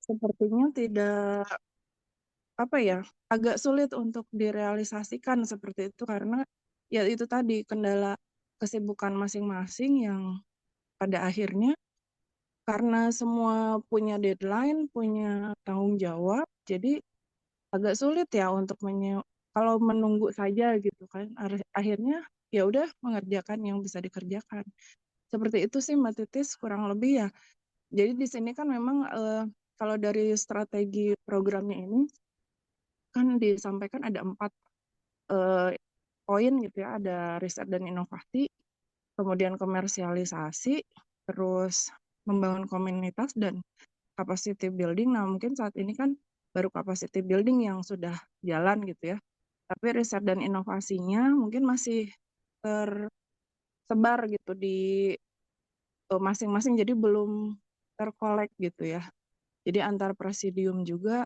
sepertinya tidak, apa ya, agak sulit untuk direalisasikan seperti itu karena, ya itu tadi kendala kesibukan masing-masing yang pada akhirnya karena semua punya deadline, punya tanggung jawab, jadi agak sulit ya untuk kalau menunggu saja gitu kan, akhirnya ya udah mengerjakan yang bisa dikerjakan. Seperti itu sih Mbak Titis kurang lebih ya. Jadi di sini kan memang, kalau dari strategi programnya ini kan disampaikan ada 4 eee, poin gitu ya, ada riset dan inovasi, kemudian komersialisasi, terus membangun komunitas dan capacity building. Nah, mungkin saat ini kan baru capacity building yang sudah jalan gitu ya, tapi riset dan inovasinya mungkin masih tersebar gitu di, masing-masing, jadi belum terkolek gitu ya. Jadi antar presidium juga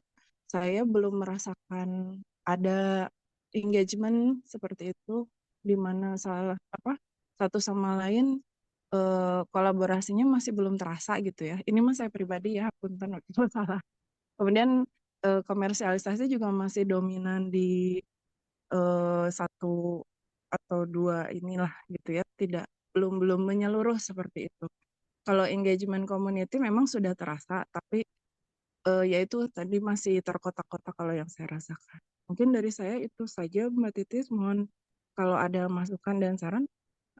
saya belum merasakan ada engagement seperti itu, di mana satu sama lain, kolaborasinya masih belum terasa gitu ya. Ini mah saya pribadi ya, punten kalau salah. Kemudian, komersialisasi juga masih dominan di, 1 atau 2 inilah gitu ya, belum belum menyeluruh seperti itu. Kalau engagement community memang sudah terasa, tapi ya itu tadi masih terkotak-kotak kalau yang saya rasakan. Mungkin dari saya itu saja Mbak Titis, mohon kalau ada masukan dan saran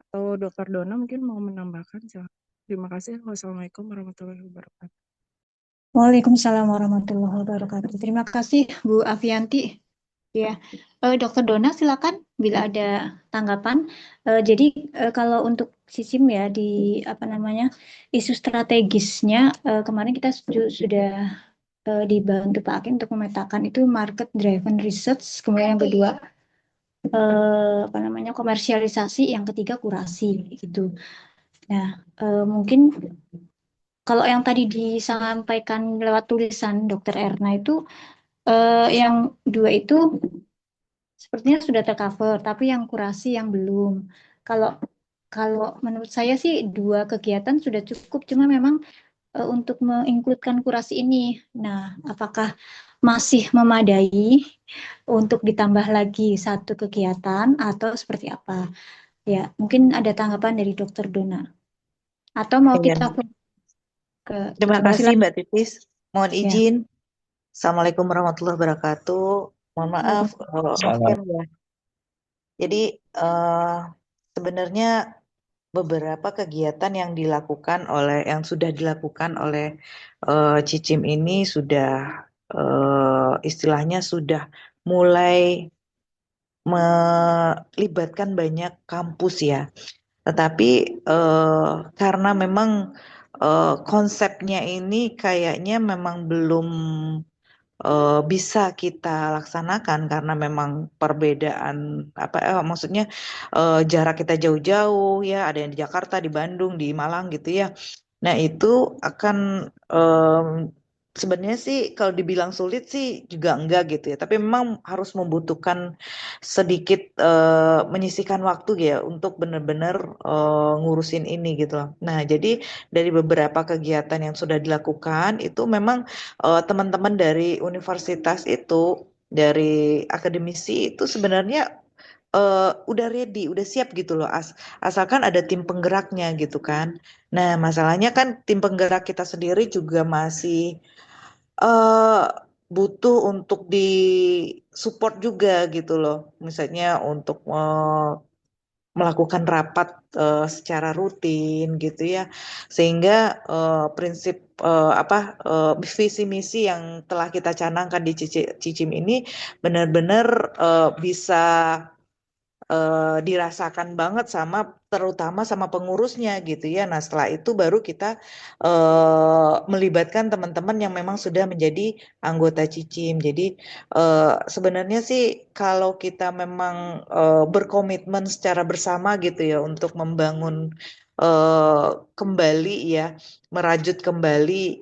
atau Dokter Dona mungkin mau menambahkan silakan. Terima kasih. Wassalamualaikum warahmatullahi wabarakatuh. Waalaikumsalam warahmatullahi wabarakatuh. Terima kasih Bu Avianti. Ya, Dokter Dona silakan bila ada tanggapan. Jadi kalau untuk SISIM ya di apa namanya isu strategisnya kemarin kita sudah dibantu Pak Akin untuk memetakan itu market driven research, kemudian yang kedua apa namanya komersialisasi, yang ketiga kurasi gitu. Nah, mungkin kalau yang tadi disampaikan lewat tulisan Dokter Erna itu yang dua itu sepertinya sudah tercover, tapi yang kurasi yang belum. Kalau kalau menurut saya sih dua kegiatan sudah cukup, cuma memang untuk menginkludkan kurasi ini. Nah, apakah masih memadai untuk ditambah lagi satu kegiatan atau seperti apa? Ya, mungkin ada tanggapan dari Dokter Dona. Atau mau Iya. kita ke Terima coba kasih silakan. Mbak Titis. Mohon Ya. izin. Assalamualaikum warahmatullahi wabarakatuh. Mohon maaf, off Salam. cam ya. Jadi sebenarnya beberapa kegiatan yang sudah dilakukan oleh Cicim ini sudah istilahnya sudah mulai melibatkan banyak kampus ya. Tetapi karena memang konsepnya ini kayaknya memang belum bisa kita laksanakan karena memang perbedaan maksudnya jarak kita jauh-jauh ya, ada yang di Jakarta, di Bandung, di Malang gitu ya. Nah, itu akan sebenarnya sih kalau dibilang sulit sih juga enggak gitu ya. Tapi memang harus membutuhkan sedikit menyisihkan waktu ya untuk benar-benar ngurusin ini gitu loh. Nah, jadi dari beberapa kegiatan yang sudah dilakukan itu memang teman-teman dari universitas itu, dari akademisi itu sebenarnya udah ready, udah siap gitu loh, asalkan ada tim penggeraknya gitu kan. Nah, masalahnya kan tim penggerak kita sendiri juga masih eh butuh untuk di support juga gitu loh. Misalnya untuk melakukan rapat secara rutin gitu ya, sehingga prinsip visi misi yang telah kita canangkan di Cicim ini benar-benar bisa dirasakan banget terutama sama pengurusnya gitu ya. Nah, setelah itu baru kita melibatkan teman-teman yang memang sudah menjadi anggota Cicim. Jadi sebenarnya sih kalau kita memang berkomitmen secara bersama gitu ya untuk membangun kembali ya, merajut kembali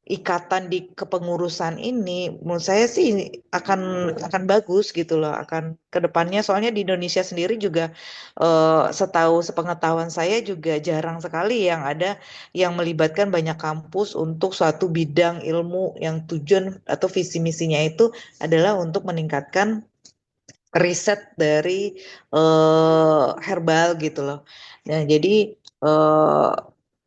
ikatan di kepengurusan ini, menurut saya sih akan bagus gitu loh, akan ke depannya. Soalnya di Indonesia sendiri juga sepengetahuan saya juga jarang sekali yang ada yang melibatkan banyak kampus untuk suatu bidang ilmu yang tujuan atau visi misinya itu adalah untuk meningkatkan riset dari herbal gitu loh. Nah, jadi eh,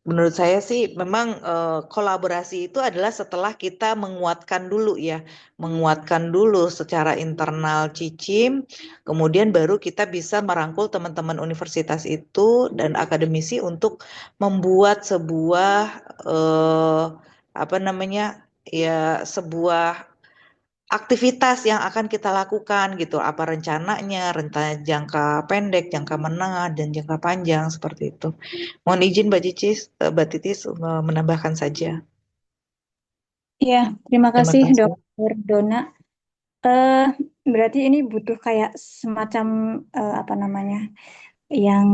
menurut saya sih memang kolaborasi itu adalah setelah kita menguatkan dulu ya, menguatkan dulu secara internal Cicim, kemudian baru kita bisa merangkul teman-teman universitas itu dan akademisi untuk membuat sebuah apa namanya ya sebuah aktivitas yang akan kita lakukan gitu, apa rencananya, rencana jangka pendek, jangka menengah, dan jangka panjang seperti itu. Mohon izin Mbak Titis menambahkan saja. Ya, terima Terima kasih kasih. Dokter Dona. Eh, Berarti ini butuh kayak semacam apa namanya, yang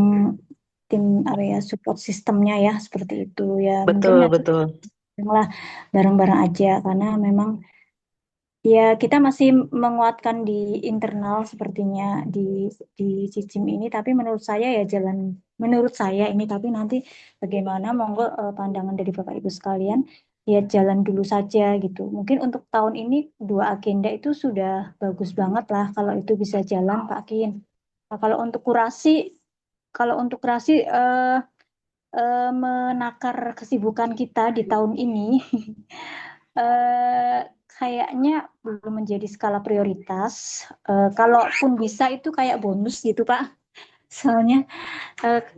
tim apa ya, support sistemnya ya, seperti itu ya. Mungkin Betul, nanti betul. lah bareng-bareng aja, karena memang ya kita masih menguatkan di internal sepertinya di sistem ini. Tapi menurut saya ini, tapi nanti bagaimana, monggo pandangan dari Bapak Ibu sekalian, ya jalan dulu saja gitu. Mungkin untuk tahun ini 2 agenda itu sudah bagus banget lah kalau itu bisa jalan, Pak Kin. Nah, kalau untuk kurasi menakar kesibukan kita di tahun ini, eh, kayaknya belum menjadi skala prioritas. Kalaupun bisa itu kayak bonus gitu, Pak. Soalnya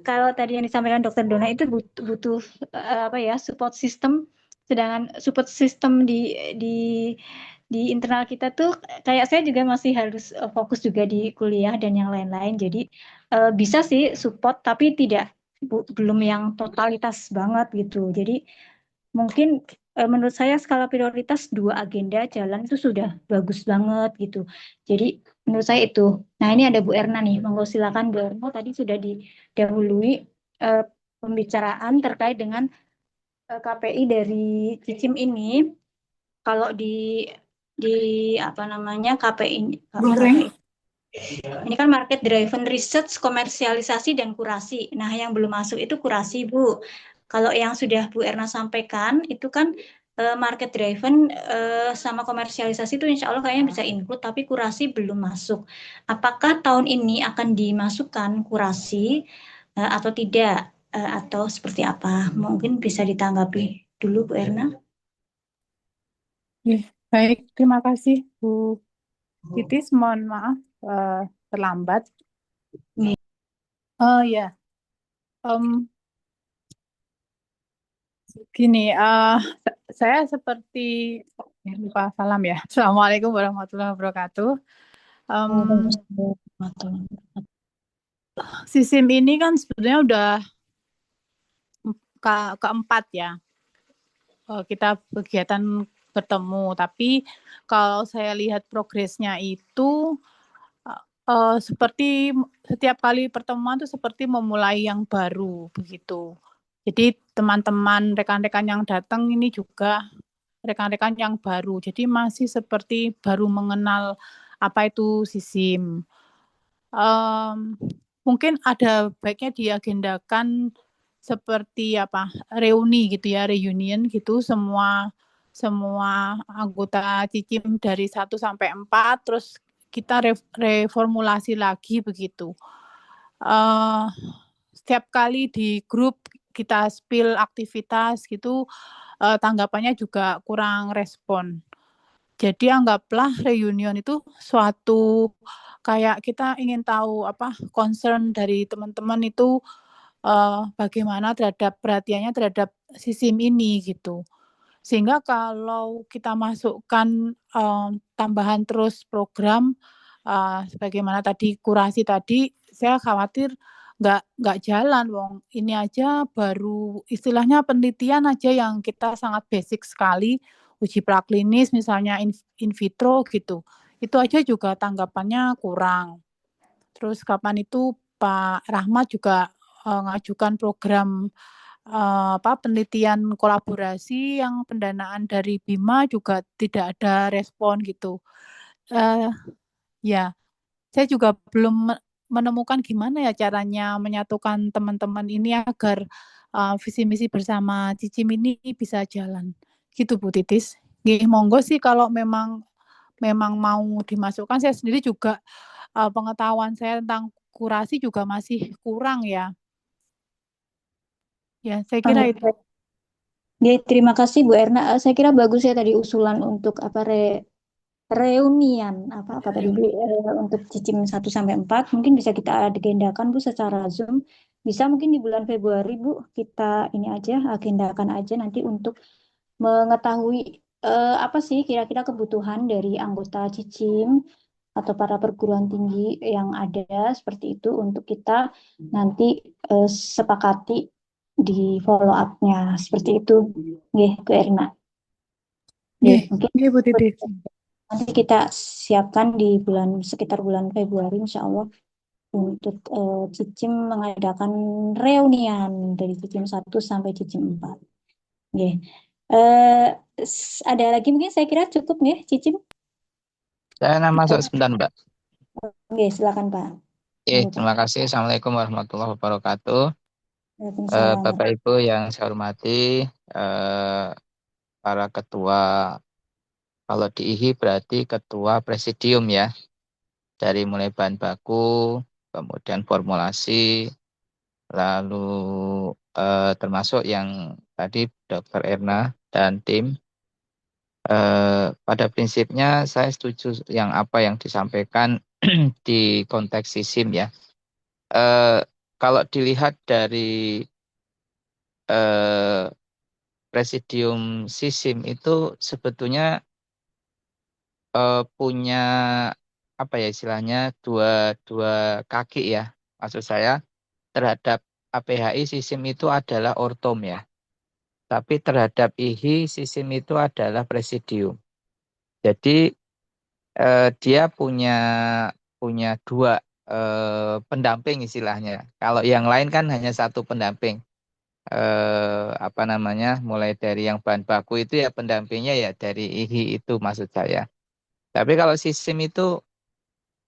kalau tadi yang disampaikan Dokter Dona itu butuh apa ya, support system. Sedangkan support system di di internal kita tuh kayak saya juga masih harus fokus juga di kuliah dan yang lain-lain. Jadi bisa sih support, tapi belum yang totalitas banget gitu. Jadi mungkin menurut saya skala prioritas 2 agenda jalan itu sudah bagus banget gitu. Jadi menurut saya itu. Nah, ini ada Bu Erna nih. Monggo silakan Bu Erna. Tadi sudah didahului eh, pembicaraan terkait dengan KPI dari Cicim ini. Kalau di apa namanya, KPI ini kan market driven research, komersialisasi dan kurasi. Nah, yang belum masuk itu kurasi, Bu. Kalau yang sudah Bu Erna sampaikan itu kan market driven sama komersialisasi itu insya Allah kayaknya bisa include, tapi kurasi belum masuk. Apakah tahun ini akan dimasukkan kurasi atau tidak? Atau seperti apa? Mungkin bisa ditanggapi dulu, Bu Erna. Baik, terima kasih Bu Titis. Mohon maaf terlambat. Oh ya, gini, saya seperti lupa salam ya. Assalamualaikum warahmatullahi wabarakatuh. Sistem ini kan sebenarnya udah keempat ya. Kita kegiatan bertemu, tapi kalau saya lihat progresnya itu seperti setiap kali pertemuan itu seperti memulai yang baru begitu. Jadi teman-teman, rekan-rekan yang datang ini juga rekan-rekan yang baru. Jadi masih seperti baru mengenal apa itu SISIM. Mungkin ada baiknya diagendakan seperti apa, reuni gitu ya, reunion gitu, semua anggota Cicim dari 1 sampai 4, terus kita reformulasi lagi begitu. Setiap kali di grup kita spill aktivitas gitu, tanggapannya juga kurang respon. Jadi anggaplah reunion itu suatu kayak kita ingin tahu apa concern dari teman-teman itu bagaimana terhadap perhatiannya terhadap SISIM ini gitu. Sehingga kalau kita masukkan tambahan terus program sebagaimana tadi kurasi tadi, saya khawatir nggak jalan, wong ini aja baru istilahnya penelitian aja yang kita sangat basic sekali, uji praklinis misalnya in vitro gitu, itu aja juga tanggapannya kurang. Terus kapan itu Pak Rahmat juga ngajukan program penelitian kolaborasi yang pendanaan dari Bima juga tidak ada respon gitu. Eh, ya, saya juga belum menemukan gimana ya caranya menyatukan teman-teman ini agar visi misi bersama Cicim ini bisa jalan. Gitu Bu Titis. Nggih, monggo sih kalau memang mau dimasukkan, saya sendiri juga pengetahuan saya tentang kurasi juga masih kurang ya. Ya, saya kira itu. Ya, terima kasih Bu Erna. Saya kira bagus ya tadi usulan untuk reunian apa tadi Bu, untuk Cicim 1 sampai 4 mungkin bisa kita agendakan Bu secara Zoom. Bisa mungkin di bulan Februari Bu kita ini aja agendakan aja nanti untuk mengetahui apa sih kira-kira kebutuhan dari anggota Cicim atau para perguruan tinggi yang ada seperti itu untuk kita nanti sepakati di follow up-nya seperti itu. Nggih, Bu Erna. Nggih, Mungkin nggih Bu Titis. nanti kita siapkan di sekitar bulan Februari insya Allah untuk Cicim mengadakan reunian dari Cicim 1 sampai Cicim 4. Oke. Ada lagi mungkin saya kira cukup nih Cicim. Saya masuk sebentar, Mbak. Oke, silakan Pak. Terima kasih. Assalamualaikum warahmatullahi wabarakatuh. Waalaikumsalam. Bapak Ibu yang saya hormati, para ketua, kalau di IHI berarti ketua presidium ya, dari mulai bahan baku, kemudian formulasi, lalu termasuk yang tadi Dr. Erna dan tim. Pada prinsipnya saya setuju yang apa yang disampaikan di konteks SISIM ya. Kalau dilihat dari presidium SISIM itu sebetulnya punya apa ya istilahnya dua kaki ya. Maksud saya terhadap APHI SISIM itu adalah ortom ya. Tapi terhadap IHI SISIM itu adalah presidium. Jadi dia punya dua pendamping istilahnya. Kalau yang lain kan hanya satu pendamping. Apa namanya? Mulai dari yang bahan baku itu ya pendampingnya ya dari IHI itu maksud saya. Tapi kalau sistem itu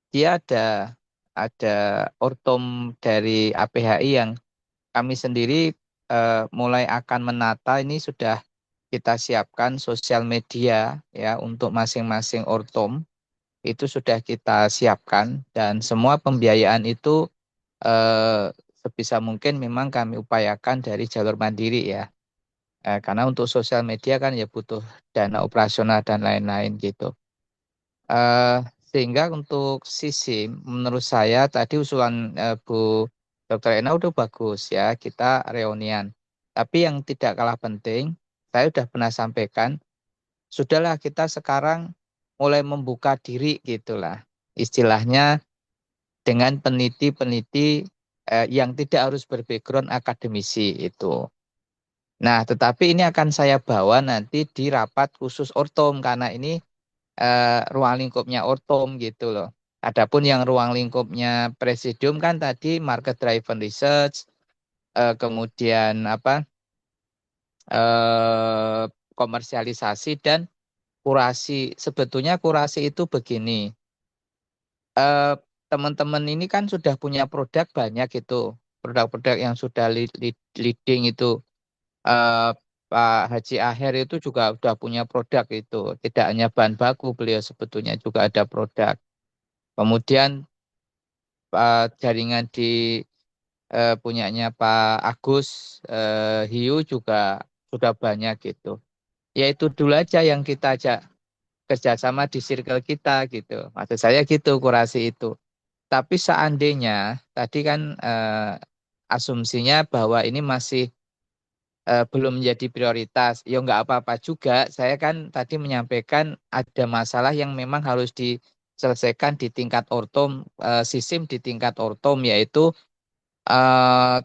dia ada ortom dari APHI yang kami sendiri mulai akan menata ini sudah kita siapkan sosial media ya untuk masing-masing ortom. Itu sudah kita siapkan dan semua pembiayaan itu sebisa mungkin memang kami upayakan dari jalur mandiri ya. Karena untuk sosial media kan ya butuh dana operasional dan lain-lain gitu. Sehingga untuk SISIM menurut saya tadi usulan Bu Dr. Ena udah bagus ya, kita reunian. Tapi yang tidak kalah penting, saya sudah pernah sampaikan, sudahlah kita sekarang mulai membuka diri gitulah. Istilahnya dengan peneliti-peneliti yang tidak harus berbackground akademisi itu. Nah, tetapi ini akan saya bawa nanti di rapat khusus ortom karena ini ruang lingkupnya ortom gitu loh. Adapun yang ruang lingkupnya presidium kan tadi market driven research, kemudian apa komersialisasi dan kurasi. Sebetulnya kurasi itu begini. Teman-teman ini kan sudah punya produk banyak itu. Produk-produk yang sudah leading itu. Pak Haji Aher itu juga sudah punya produk itu. Tidak hanya bahan baku, beliau sebetulnya juga ada produk. Kemudian jaringan di punyanya Pak Agus Hiu juga sudah banyak gitu. Ya itu dulu aja yang kita ajak kerjasama di circle kita gitu. Maksud saya gitu kurasi itu. Tapi seandainya tadi kan asumsinya bahwa ini masih belum menjadi prioritas. Ya nggak apa-apa juga. Saya kan tadi menyampaikan ada masalah yang memang harus diselesaikan di tingkat ortom, SISIM di tingkat ortom yaitu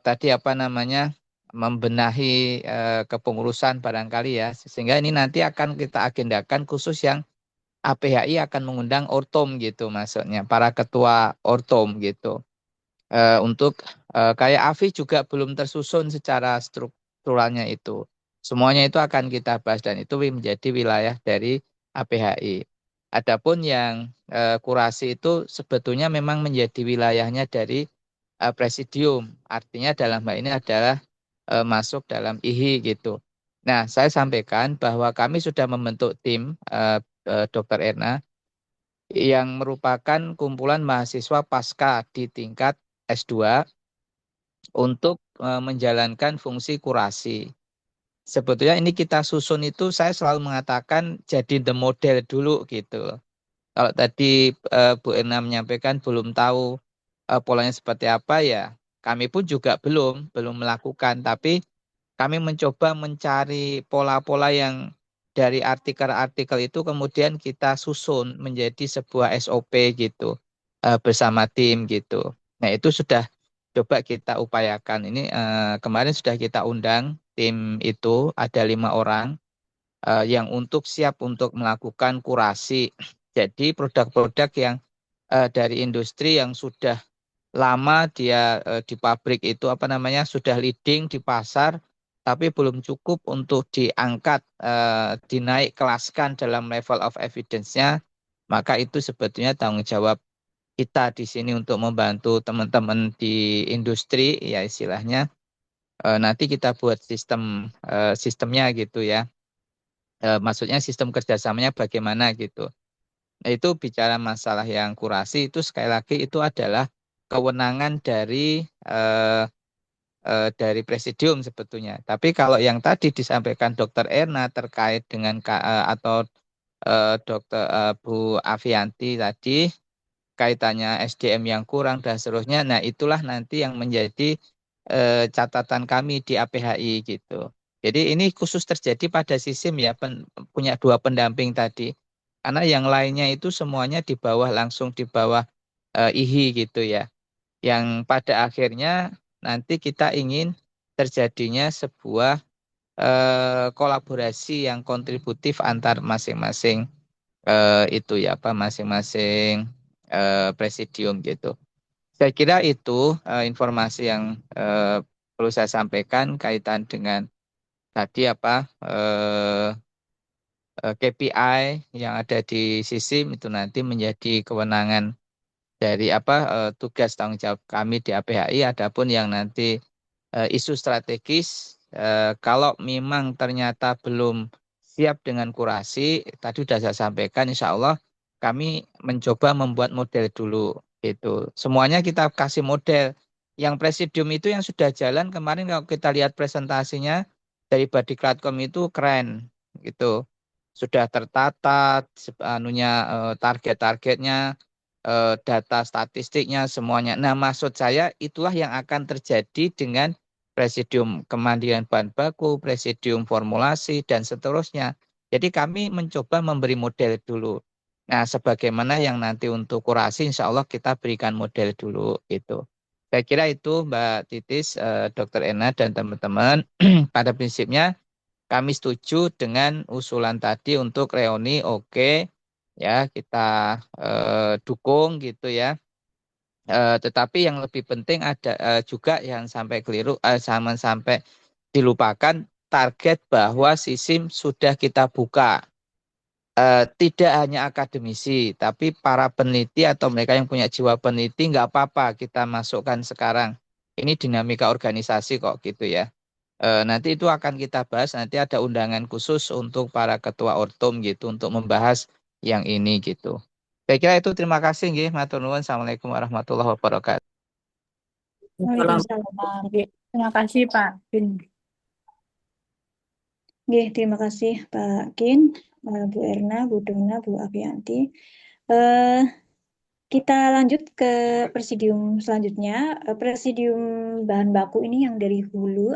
tadi apa namanya membenahi kepengurusan barangkali ya. Sehingga ini nanti akan kita agendakan khusus yang APHI akan mengundang ortom gitu maksudnya para ketua ortom gitu. Untuk kayak AFI juga belum tersusun secara strukturalnya itu. Semuanya itu akan kita bahas dan itu menjadi wilayah dari APHI. Adapun yang kurasi itu sebetulnya memang menjadi wilayahnya dari presidium. Artinya dalam hal ini adalah masuk dalam IHI gitu. Nah, saya sampaikan bahwa kami sudah membentuk tim Dr. Erna yang merupakan kumpulan mahasiswa pasca di tingkat S2 untuk menjalankan fungsi kurasi. Sebetulnya ini kita susun itu saya selalu mengatakan jadi the model dulu gitu. Kalau tadi Bu Erna menyampaikan belum tahu polanya seperti apa ya, kami pun juga belum melakukan, tapi kami mencoba mencari pola-pola yang dari artikel-artikel itu kemudian kita susun menjadi sebuah SOP gitu bersama tim gitu. Nah itu sudah coba kita upayakan. Ini kemarin sudah kita undang tim itu ada 5 orang yang siap untuk melakukan kurasi. Jadi produk-produk yang dari industri yang sudah lama dia di pabrik itu apa namanya sudah leading di pasar tapi belum cukup untuk diangkat dinaik kelaskan dalam level of evidence-nya, maka itu sebetulnya tanggung jawab kita di sini untuk membantu teman-teman di industri ya istilahnya nanti kita buat sistemnya gitu ya. Maksudnya sistem kerjasamanya bagaimana gitu. Nah, itu bicara masalah yang kurasi itu sekali lagi itu adalah kewenangan dari presidium sebetulnya. Tapi kalau yang tadi disampaikan Dr. Erna terkait dengan atau Dr. Bu Avianti tadi kaitannya SDM yang kurang dan seterusnya. Nah, itulah nanti yang menjadi catatan kami di APHI gitu. Jadi ini khusus terjadi pada SISIM ya, punya 2 pendamping tadi. Karena yang lainnya itu semuanya langsung di bawah IHI gitu ya. Yang pada akhirnya nanti kita ingin terjadinya sebuah kolaborasi yang kontributif antar masing-masing itu ya apa masing-masing presidium gitu. Saya kira itu informasi yang perlu saya sampaikan kaitan dengan tadi apa KPI yang ada di SISIM itu nanti menjadi kewenangan dari tugas tanggung jawab kami di APHI. Adapun yang nanti isu strategis kalau memang ternyata belum siap dengan kurasi, tadi sudah saya sampaikan insya Allah kami mencoba membuat model dulu itu. Semuanya kita kasih model. Yang presidium itu yang sudah jalan kemarin kalau kita lihat presentasinya dari Badiklatkom itu keren gitu. Sudah tertata target-targetnya data statistiknya semuanya. Nah, maksud saya itulah yang akan terjadi dengan presidium kemandirian bahan baku, presidium formulasi dan seterusnya. Jadi kami mencoba memberi model dulu. Nah, sebagaimana yang nanti untuk kurasi insya Allah kita berikan model dulu gitu. Saya kira itu Mbak Titis, Dr. Ena dan teman-teman pada prinsipnya kami setuju dengan usulan tadi untuk reuni oke. Ya kita dukung gitu ya. Tetapi yang lebih penting ada juga yang sampai keliru, sampai dilupakan target bahwa SISIM sudah kita buka. Tidak hanya akademisi, tapi para peneliti atau mereka yang punya jiwa peneliti nggak apa-apa kita masukkan sekarang. Ini dinamika organisasi kok gitu ya. Nanti itu akan kita bahas, nanti ada undangan khusus untuk para ketua ortum gitu, untuk membahas yang ini gitu. Saya kira itu terima kasih nggih, matur nuwun. Assalamualaikum warahmatullahi wabarakatuh. Waalaikumsalam. Terima kasih Pak Bin. Nggih, terima kasih Pak Kin, Bu Erna, Bu Dona, Bu Avianti. Kita lanjut ke presidium selanjutnya. Presidium bahan baku ini yang dari hulu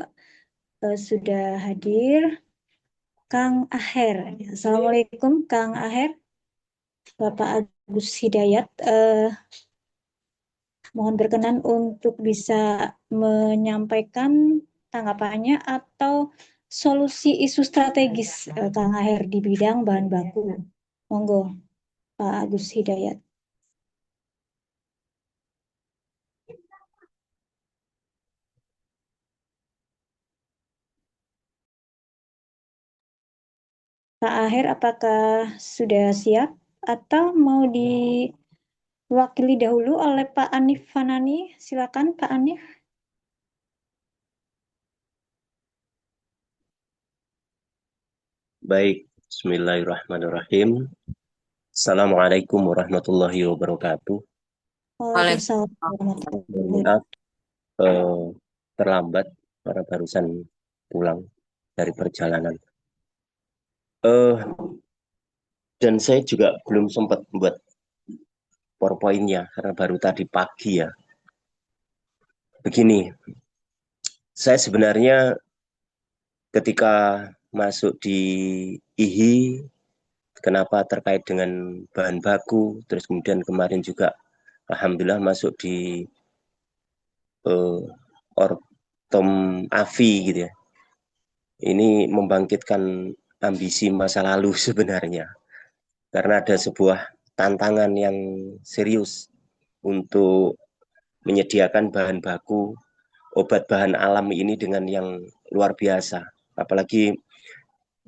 sudah hadir Kang Aher. Assalamualaikum Kang Aher. Bapak Agus Hidayat, mohon berkenan untuk bisa menyampaikan tanggapannya atau solusi isu strategis Kang Aher di bidang bahan baku. Monggo, Pak Agus Hidayat. Pak Aher, apakah sudah siap atau mau diwakili dahulu oleh Pak Anif Fanani? Silakan Pak Anif. Baik, Bismillahirrahmanirrahim. Assalamualaikum warahmatullahi wabarakatuh. Waalaikumsalam warahmatullahi wabarakatuh. Maaf terlambat karena barusan pulang dari perjalanan. Dan saya juga belum sempat buat PowerPoint-nya karena baru tadi pagi ya. Begini, saya sebenarnya ketika masuk di IHI, kenapa terkait dengan bahan baku, terus kemudian kemarin juga alhamdulillah masuk di Ortom AFI gitu ya. Ini membangkitkan ambisi masa lalu sebenarnya. Karena ada sebuah tantangan yang serius untuk menyediakan bahan baku obat bahan alam ini dengan yang luar biasa. Apalagi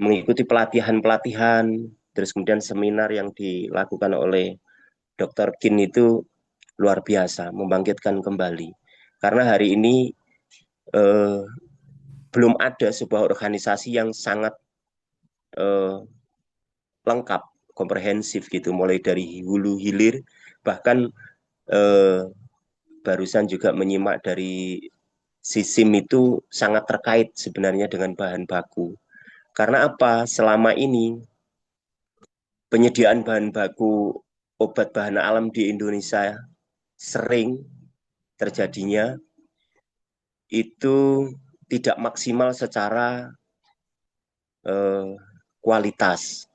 mengikuti pelatihan-pelatihan, terus kemudian seminar yang dilakukan oleh Dr. Kin itu luar biasa, membangkitkan kembali. Karena hari ini belum ada sebuah organisasi yang sangat lengkap, komprehensif gitu, mulai dari hulu hilir, bahkan barusan juga menyimak dari SISIM itu sangat terkait sebenarnya dengan bahan baku. Karena apa? Selama ini penyediaan bahan baku obat bahan alam di Indonesia sering terjadinya itu tidak maksimal secara kualitas.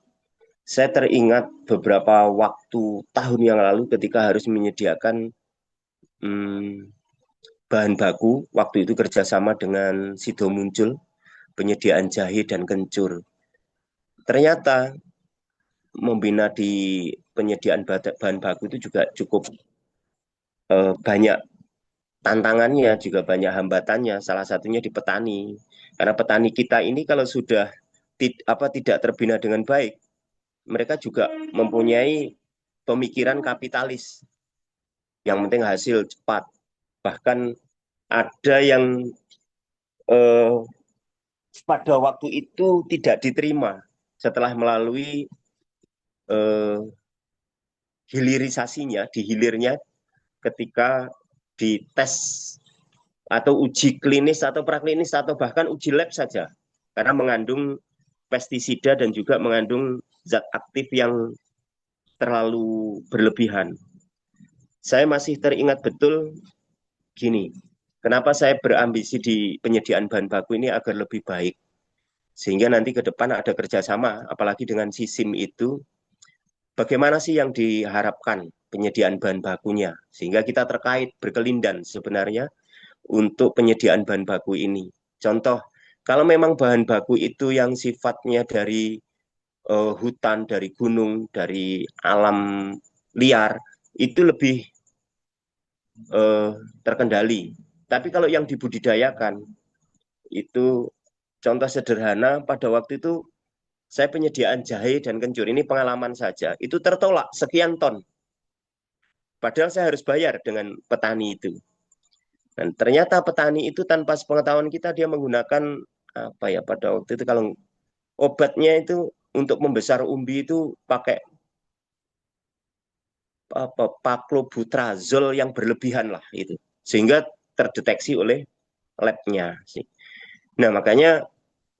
Saya teringat beberapa waktu tahun yang lalu ketika harus menyediakan bahan baku, waktu itu kerjasama dengan Sido Muncul, penyediaan jahe dan kencur. Ternyata membina di penyediaan bahan baku itu juga cukup banyak tantangannya, juga banyak hambatannya, salah satunya di petani. Karena petani kita ini kalau sudah tidak terbina dengan baik, mereka juga mempunyai pemikiran kapitalis. Yang penting hasil cepat. Bahkan ada yang pada waktu itu tidak diterima setelah melalui hilirisasinya, dihilirnya ketika dites atau uji klinis atau praklinis atau bahkan uji lab saja. Karena mengandung pestisida dan juga mengandung zat aktif yang terlalu berlebihan. Saya masih teringat betul gini, kenapa saya berambisi di penyediaan bahan baku ini agar lebih baik. Sehingga nanti ke depan ada kerjasama, apalagi dengan SISIM itu, bagaimana sih yang diharapkan penyediaan bahan bakunya. Sehingga kita terkait berkelindan sebenarnya untuk penyediaan bahan baku ini. Contoh, kalau memang bahan baku itu yang sifatnya dari hutan, dari gunung, dari alam liar, itu lebih terkendali. Tapi kalau yang dibudidayakan, itu contoh sederhana pada waktu itu saya penyediaan jahe dan kencur, ini pengalaman saja, itu tertolak sekian ton. Padahal saya harus bayar dengan petani itu. Dan ternyata petani itu tanpa sepengetahuan kita dia menggunakan apa ya pada waktu itu kalau obatnya itu untuk membesar umbi itu pakai paklobutrazol yang berlebihan lah itu. Sehingga terdeteksi oleh labnya. Nah, makanya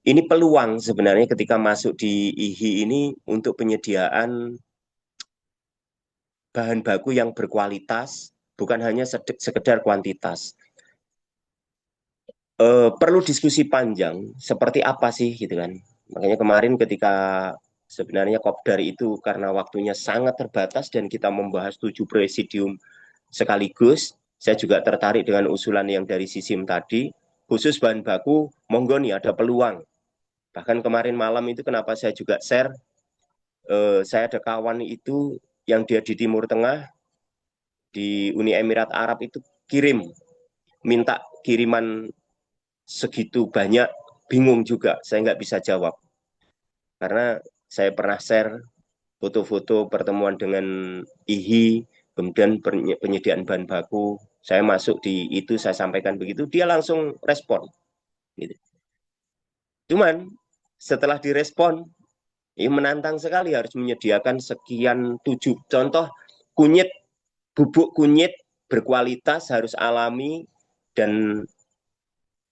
ini peluang sebenarnya ketika masuk di IHI ini untuk penyediaan bahan baku yang berkualitas, bukan hanya sekedar kuantitas. Perlu diskusi panjang, seperti apa sih gitu kan. Makanya kemarin ketika sebenarnya Kopdar itu karena waktunya sangat terbatas dan kita membahas 7 presidium sekaligus, saya juga tertarik dengan usulan yang dari SISIM tadi, khusus bahan baku, monggo nih ada peluang. Bahkan kemarin malam itu kenapa saya juga share, saya ada kawan itu yang dia di Timur Tengah, di Uni Emirat Arab itu minta kiriman segitu banyak, bingung juga, saya nggak bisa jawab. Karena saya pernah share foto-foto pertemuan dengan IHI, kemudian penyediaan bahan baku, saya masuk di itu, saya sampaikan begitu, dia langsung respon. Gitu. Cuman setelah direspon, ini menantang sekali, harus menyediakan sekian 7 contoh kunyit, bubuk kunyit berkualitas, harus alami, dan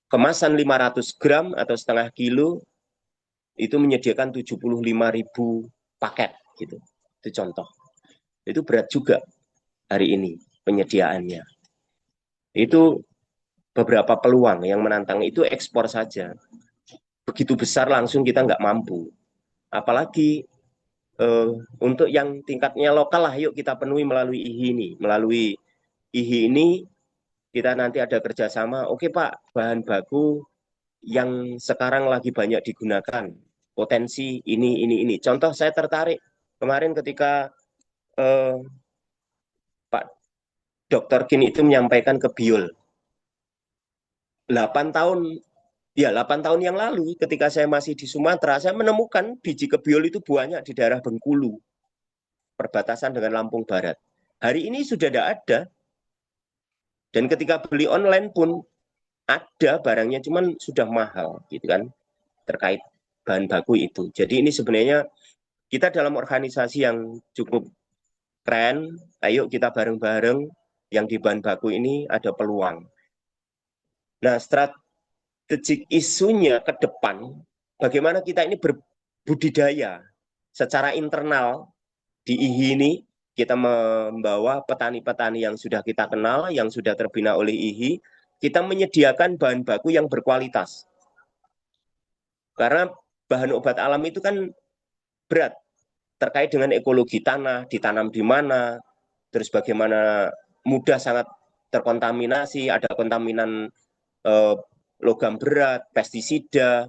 kemasan 500 gram atau setengah kilo itu menyediakan 75.000 paket gitu. Itu contoh. Itu berat juga hari ini penyediaannya. Itu beberapa peluang yang menantang, itu ekspor saja. Begitu besar langsung kita nggak mampu. Apalagi untuk yang tingkatnya lokal lah, yuk kita penuhi melalui IHI ini. Melalui IHI ini kita nanti ada kerjasama. Oke Pak, bahan baku yang sekarang lagi banyak digunakan, potensi ini. Contoh saya tertarik kemarin ketika Pak Dr. Kin itu menyampaikan ke Biol. 8 tahun yang lalu ketika saya masih di Sumatera, saya menemukan biji kebiol itu banyak di daerah Bengkulu, perbatasan dengan Lampung Barat. Hari ini sudah tidak ada. Dan ketika beli online pun ada barangnya, cuman sudah mahal gitu kan, terkait bahan baku itu. Jadi ini sebenarnya kita dalam organisasi yang cukup keren, ayo kita bareng-bareng yang di bahan baku ini ada peluang. Nah, strategik isunya ke depan, bagaimana kita ini berbudidaya secara internal di IHI ini, kita membawa petani-petani yang sudah kita kenal, yang sudah terbina oleh IHI, kita menyediakan bahan baku yang berkualitas. Karena bahan obat alam itu kan berat, terkait dengan ekologi tanah, ditanam di mana, terus bagaimana mudah sangat terkontaminasi, ada kontaminan logam berat, pestisida,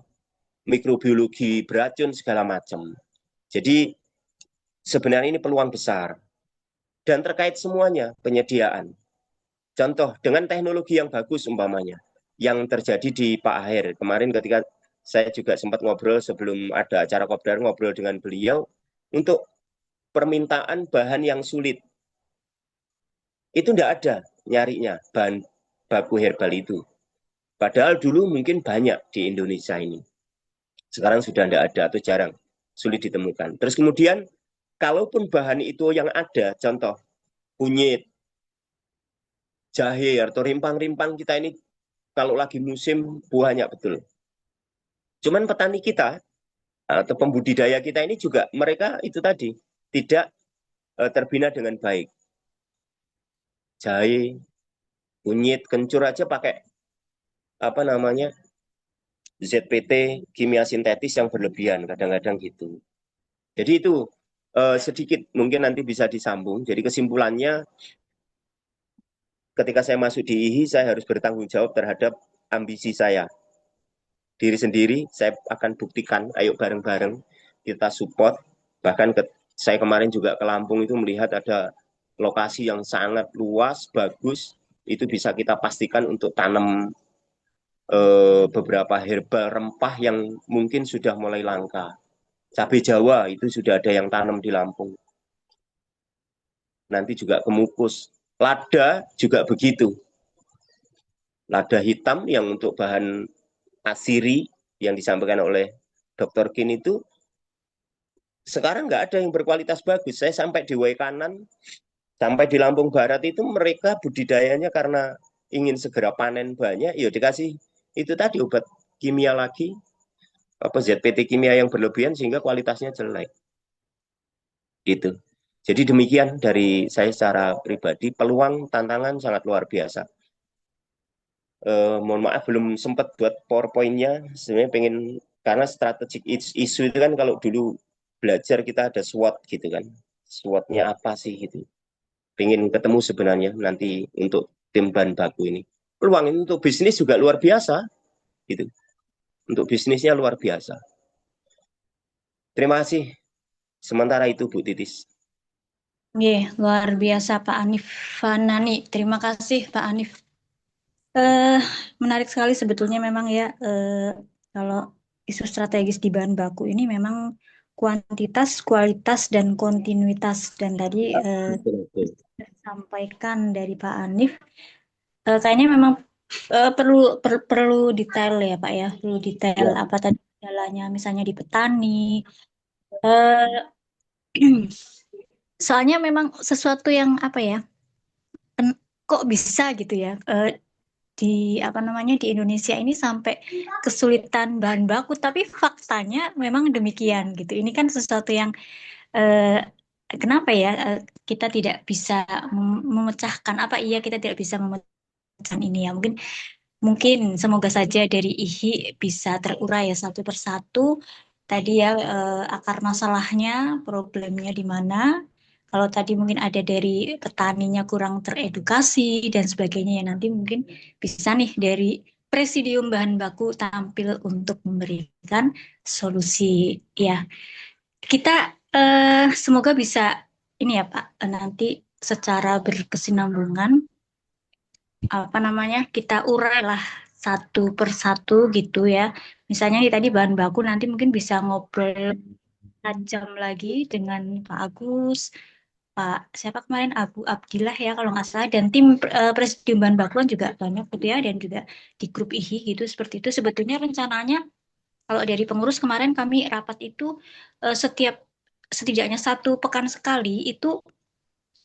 mikrobiologi beracun, segala macam. Jadi sebenarnya ini peluang besar. Dan terkait semuanya, penyediaan. Contoh, dengan teknologi yang bagus umpamanya, yang terjadi di Pak Aher. Kemarin ketika saya juga sempat ngobrol sebelum ada acara kopdar, ngobrol dengan beliau, untuk permintaan bahan yang sulit. Itu tidak ada nyarinya, bahan baku herbal itu. Padahal dulu mungkin banyak di Indonesia ini. Sekarang sudah tidak ada atau jarang, sulit ditemukan. Terus kemudian, kalaupun bahan itu yang ada, contoh, kunyit, jahe, atau rimpang-rimpang kita ini, kalau lagi musim banyak betul. Cuman petani kita, atau pembudidaya kita ini juga, mereka itu tadi, tidak terbina dengan baik. Jahe, kunyit, kencur aja pakai ZPT, kimia sintetis yang berlebihan, kadang-kadang gitu. Jadi itu sedikit mungkin nanti bisa disambung. Jadi kesimpulannya, ketika saya masuk di IHI, saya harus bertanggung jawab terhadap ambisi saya. Diri sendiri, saya akan buktikan, ayo bareng-bareng kita support. Bahkan saya kemarin juga ke Lampung itu melihat ada lokasi yang sangat luas, bagus, itu bisa kita pastikan untuk tanam beberapa herbal rempah yang mungkin sudah mulai langka. Cabai Jawa itu sudah ada yang tanam di Lampung. Nanti juga kemukus. Lada juga begitu. Lada hitam yang untuk bahan asiri yang disampaikan oleh Dr. Kin itu sekarang nggak ada yang berkualitas bagus. Saya sampai di Waikanan, sampai di Lampung Barat itu mereka budidayanya karena ingin segera panen banyak, ya dikasih itu tadi obat kimia lagi, ZPT kimia yang berlebihan sehingga kualitasnya jelek. Gitu. Jadi demikian dari saya secara pribadi, peluang tantangan sangat luar biasa. Mohon maaf belum sempat buat PowerPoint-nya, sebenarnya pengen, karena strategic isu itu kan kalau dulu belajar kita ada SWOT gitu kan, SWOT-nya apa sih gitu. Pengen ketemu sebenarnya nanti untuk tim bahan baku ini. Peluang ini untuk bisnis juga luar biasa gitu. Untuk bisnisnya luar biasa. Terima kasih. Sementara itu Bu Titis. Luar biasa Pak Hanif Fanani. Terima kasih Pak Hanif. Menarik sekali sebetulnya memang ya, kalau isu strategis di bahan baku ini memang kuantitas, kualitas, dan kontinuitas. Dan tadi Betul, betul. disampaikan dari Pak Hanif, kayaknya memang perlu detail ya Pak ya, perlu detail Ya. apa tadi kendalanya, misalnya di petani. Eh, soalnya memang sesuatu yang apa ya, kok bisa gitu ya, di apa namanya di Indonesia ini sampai kesulitan bahan baku, tapi faktanya memang demikian gitu. Ini kan sesuatu yang kenapa ya kita tidak bisa memecahkan, apa iya kita tidak bisa memecahkan ini ya, mungkin semoga saja dari IHI bisa terurai ya satu persatu tadi ya, akar masalahnya, problemnya di mana. Kalau tadi mungkin ada dari petaninya kurang teredukasi dan sebagainya, ya nanti mungkin bisa nih dari Presidium Bahan Baku tampil untuk memberikan solusi ya. Kita semoga bisa ini ya Pak, nanti secara berkesinambungan apa namanya kita urai lah satu persatu gitu ya. Misalnya nih tadi bahan baku, nanti mungkin bisa ngobrol jam lagi dengan Pak Agus, Pak siapa kemarin, Abu Abdillah ya kalau nggak salah, dan tim Presidium Bahan Baku kan juga banyak gitu ya, dan juga di grup IHI gitu seperti itu. Sebetulnya rencananya kalau dari pengurus kemarin kami rapat itu setiap setidaknya 1 pekan sekali itu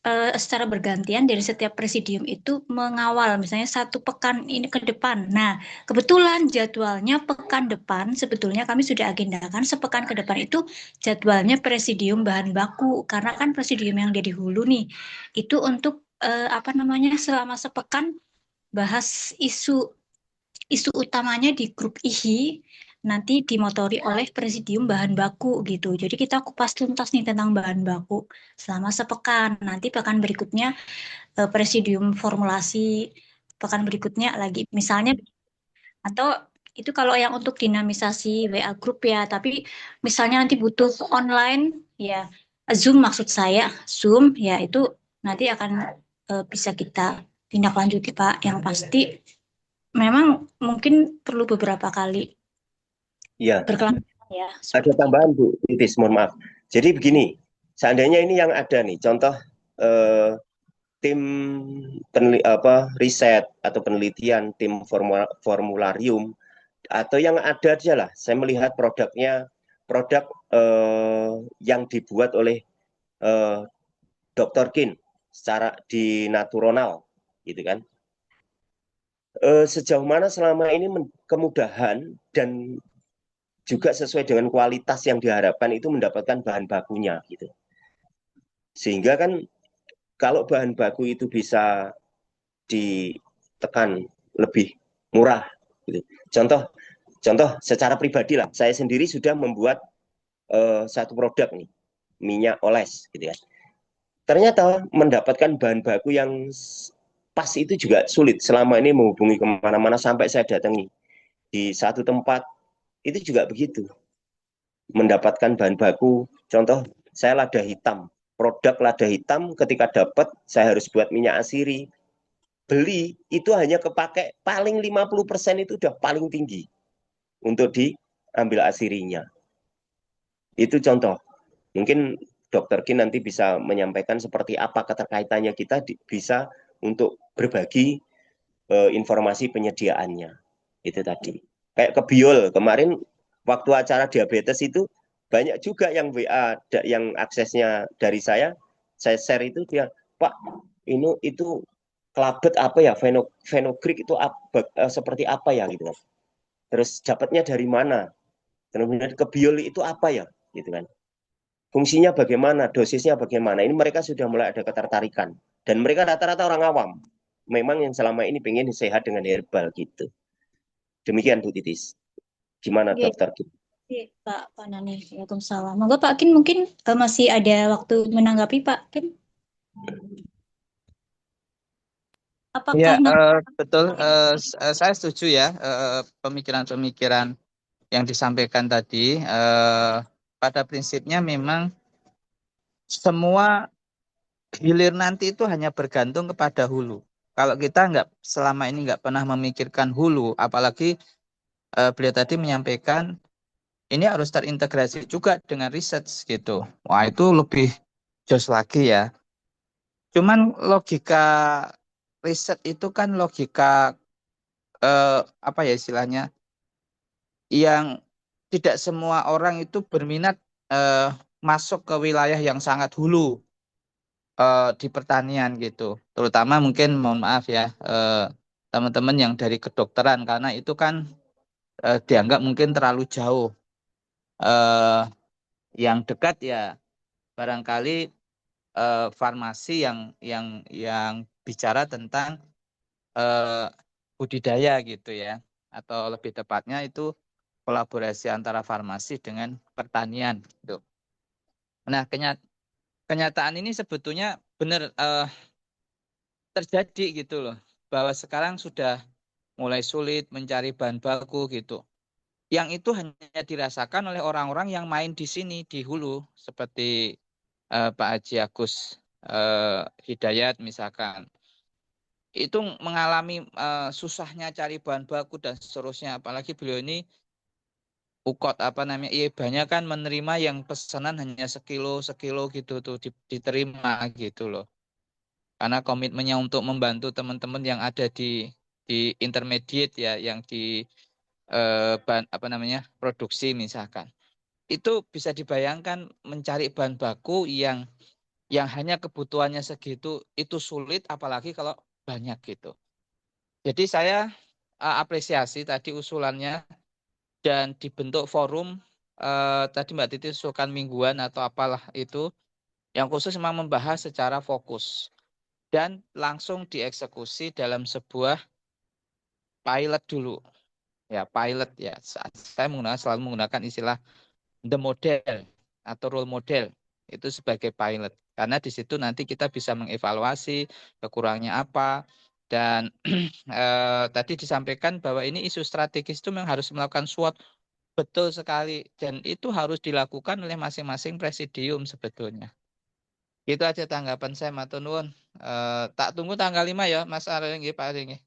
secara bergantian dari setiap presidium itu mengawal misalnya 1 pekan ini ke depan. Nah, kebetulan jadwalnya pekan depan sebetulnya kami sudah agendakan sepekan ke depan itu jadwalnya presidium bahan baku, karena kan presidium yang di hulu nih itu untuk apa namanya selama sepekan bahas isu utamanya di grup IHI, nanti dimotori oleh Presidium Bahan Baku gitu. Jadi kita kupas tuntas nih tentang bahan baku selama sepekan. Nanti pekan berikutnya Presidium formulasi, pekan berikutnya lagi misalnya, atau itu kalau yang untuk dinamisasi WA grup ya. Tapi misalnya nanti butuh online ya, Zoom maksud saya, Zoom ya itu nanti akan bisa kita tindak lanjuti Pak. Yang pasti memang mungkin perlu beberapa kali Ya, berkelanjutan ya, ada seperti itu. tambahan Bu Titis, mohon maaf. Jadi begini, seandainya ini yang ada nih, contoh tim riset atau penelitian, tim formularium, atau yang ada aja lah. Saya melihat produknya, produk yang dibuat oleh Dr. Kin secara di natural, gitu kan. Sejauh mana selama ini kemudahan dan juga sesuai dengan kualitas yang diharapkan itu mendapatkan bahan bakunya gitu. Sehingga kan kalau bahan baku itu bisa ditekan lebih murah gitu. Contoh secara pribadi lah, saya sendiri sudah membuat satu produk nih, minyak oles gitu ya. Ternyata mendapatkan bahan baku yang pas itu juga sulit. Selama ini menghubungi kemana-mana sampai saya datangi di satu tempat itu juga begitu. Mendapatkan bahan baku, contoh saya lada hitam, produk lada hitam ketika dapat saya harus buat minyak asiri. Beli itu hanya kepake paling 50% itu udah paling tinggi untuk diambil asirinya. Itu contoh. Mungkin Dr. Kin nanti bisa menyampaikan seperti apa keterkaitannya kita bisa untuk berbagi informasi penyediaannya. Itu tadi. Kayak ke Biol kemarin waktu acara diabetes itu banyak juga yang WA yang aksesnya dari saya share itu dia, Pak, ini itu kelabet apa ya, fenogrik itu seperti apa ya gitu kan. Terus dapatnya dari mana? Kemudian ke Biol itu apa ya gitu kan. Fungsinya bagaimana, dosisnya bagaimana. Ini mereka sudah mulai ada ketertarikan. Dan mereka rata-rata orang awam. Memang yang selama ini pengen sehat dengan herbal gitu. Demikian Bu Titis. Gimana Oke, Dokter? Pak Nani, Waalaikumsalam. Monggo Pak Kin mungkin masih ada waktu menanggapi Pak Kin. Ya, Apakah betul. Saya setuju ya pemikiran-pemikiran yang disampaikan tadi. Pada prinsipnya memang semua hilir nanti itu hanya bergantung kepada hulu. Kalau kita selama ini nggak pernah memikirkan hulu, apalagi beliau tadi menyampaikan ini harus terintegrasi juga dengan research gitu. Wah, itu lebih jos lagi ya. Cuman logika riset itu kan logika apa ya istilahnya, yang tidak semua orang itu berminat masuk ke wilayah yang sangat hulu di pertanian gitu. Terutama mungkin mohon maaf ya teman-teman yang dari kedokteran, karena itu kan dianggap mungkin terlalu jauh. Yang dekat ya barangkali farmasi yang bicara tentang budidaya gitu ya, atau lebih tepatnya itu kolaborasi antara farmasi dengan pertanian gitu. Nah, kenyataan ini sebetulnya benar terjadi gitu loh, bahwa sekarang sudah mulai sulit mencari bahan baku gitu. Yang itu hanya dirasakan oleh orang-orang yang main di sini di hulu, seperti Pak Haji Agus Hidayat misalkan. Itu mengalami susahnya cari bahan baku dan seterusnya. Apalagi beliau ini ukot apa namanya, banyak kan menerima yang pesanan hanya sekilo gitu tuh diterima gitu loh. Karena komitmennya untuk membantu teman-teman yang ada di intermediate ya, yang di apa namanya produksi misalkan. Itu bisa dibayangkan mencari bahan baku yang hanya kebutuhannya segitu itu sulit, apalagi kalau banyak gitu. Jadi saya apresiasi tadi usulannya dan dibentuk forum tadi Mbak Titi usulkan mingguan atau apalah itu yang khusus memang membahas secara fokus dan langsung dieksekusi dalam sebuah pilot dulu. Ya, pilot ya. Saya selalu menggunakan istilah the model atau role model itu sebagai pilot. Karena di situ nanti kita bisa mengevaluasi kekurangannya apa. Dan tadi disampaikan bahwa ini isu strategis itu memang harus melakukan SWOT. Betul sekali. Dan itu harus dilakukan oleh masing-masing presidium sebetulnya. Itu aja tanggapan saya, matur nuwun. Tak tunggu tanggal 5 ya, Mas Arenggi, Pak Arenggi.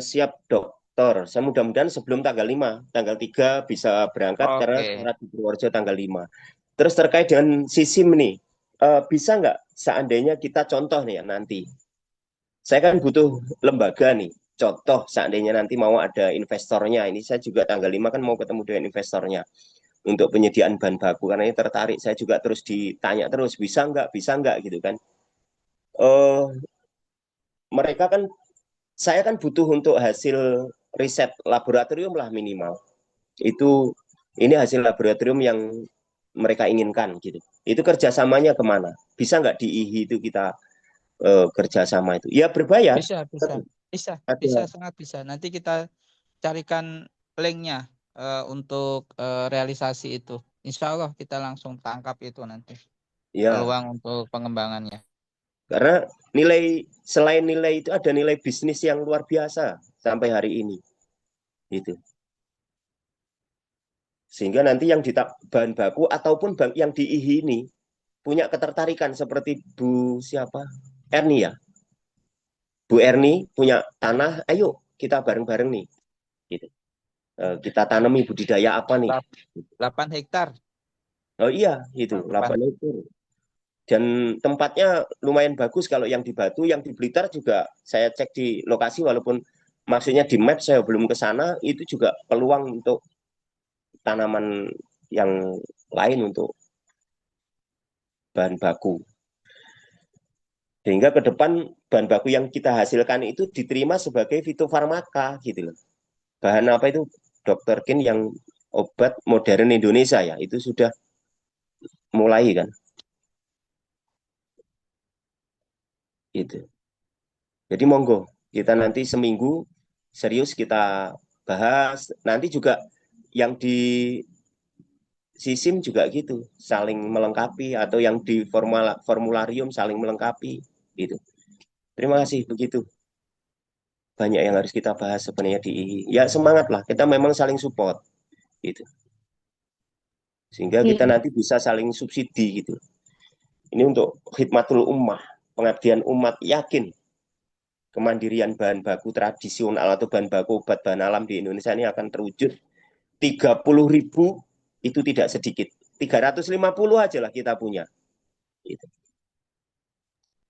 Siap dokter. Saya mudah-mudahan sebelum tanggal 5, tanggal 3 bisa berangkat karena Oke. syarat di Purworejo tanggal 5. Terus terkait dengan SISIM nih, bisa nggak seandainya kita contoh nih ya nanti. Saya kan butuh lembaga nih. Contoh seandainya nanti mau ada investornya. Ini saya juga tanggal 5 kan mau ketemu dengan investornya untuk penyediaan bahan baku karena ini tertarik. Saya juga terus ditanya terus bisa nggak gitu kan. Mereka kan saya kan butuh untuk hasil riset laboratorium lah minimal. Ini hasil laboratorium yang mereka inginkan gitu. Itu kerjasamanya kemana? Bisa nggak di IHI itu kita kerjasama itu? Ya berbayar. Bisa, sangat bisa. Nanti kita carikan linknya untuk realisasi itu. Insya Allah kita langsung tangkap itu nanti. Ya. Peluang untuk pengembangannya. Karena selain nilai itu ada nilai bisnis yang luar biasa sampai hari ini. Gitu. Sehingga nanti yang di bahan baku ataupun yang di IHI ini punya ketertarikan seperti Bu siapa? Erni ya. Bu Erni punya tanah, ayo kita bareng-bareng nih. Gitu. Kita tanami budidaya apa nih? 8 hektar. Oh iya, itu 8 hektar. Dan tempatnya lumayan bagus kalau yang di Batu, yang di Blitar juga saya cek di lokasi walaupun maksudnya di map saya belum ke sana, itu juga peluang untuk tanaman yang lain untuk bahan baku. Sehingga ke depan bahan baku yang kita hasilkan itu diterima sebagai fitofarmaka gitu loh. Bahan apa itu? Dr. Kin yang obat modern Indonesia ya, itu sudah mulai kan. Gitu. Jadi monggo kita nanti seminggu serius kita bahas. Nanti juga yang di SISIM juga gitu, saling melengkapi atau yang di formularium saling melengkapi gitu. Terima kasih begitu. Banyak yang harus kita bahas sebenarnya ya semangat lah, kita memang saling support gitu. Sehingga kita nanti bisa saling subsidi gitu. Ini untuk khidmatul ummah, pengabdian umat, yakin kemandirian bahan baku tradisional atau bahan baku obat bahan alam di Indonesia ini akan terwujud 30.000 itu tidak sedikit. 350 aja lah kita punya. Itu.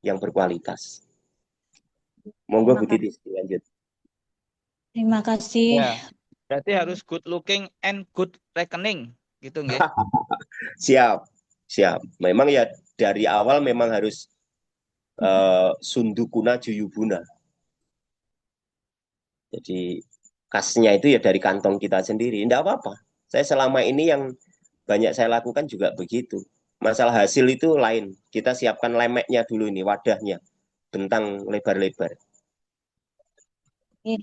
Yang berkualitas. Monggo Terima Bu Titi lanjut. Terima kasih. Ya, berarti harus good looking and good reckoning gitu nggih. Siap, siap. Memang ya dari awal memang harus sundukuna juyubuna. Jadi kasnya itu ya dari kantong kita sendiri. Tidak apa-apa. Saya selama ini yang banyak saya lakukan juga begitu. Masalah hasil itu lain. Kita siapkan lemeknya dulu ini, wadahnya. Bentang lebar-lebar.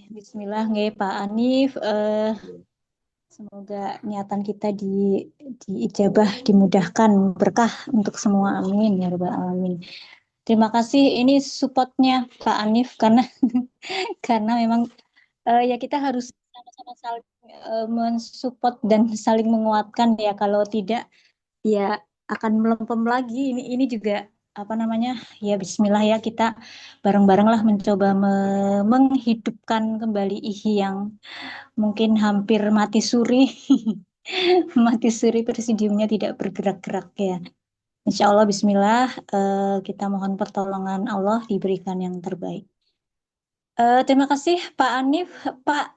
Bismillah, Pak Anif. Semoga niatan kita diijabah, dimudahkan, berkah untuk semua. Amin ya rabbal alamin. Terima kasih. Ini supportnya Pak Anif karena karena memang ya kita harus sama-sama saling mensupport dan saling menguatkan ya. Kalau tidak ya akan melempem lagi. Ini juga apa namanya ya Bismillah ya, kita bareng-bareng lah mencoba menghidupkan kembali IHI yang mungkin hampir mati suri. Mati suri, presidiumnya tidak bergerak-gerak ya. Insya Allah Bismillah, kita mohon pertolongan Allah, diberikan yang terbaik. Terima kasih Pak Anif. Pak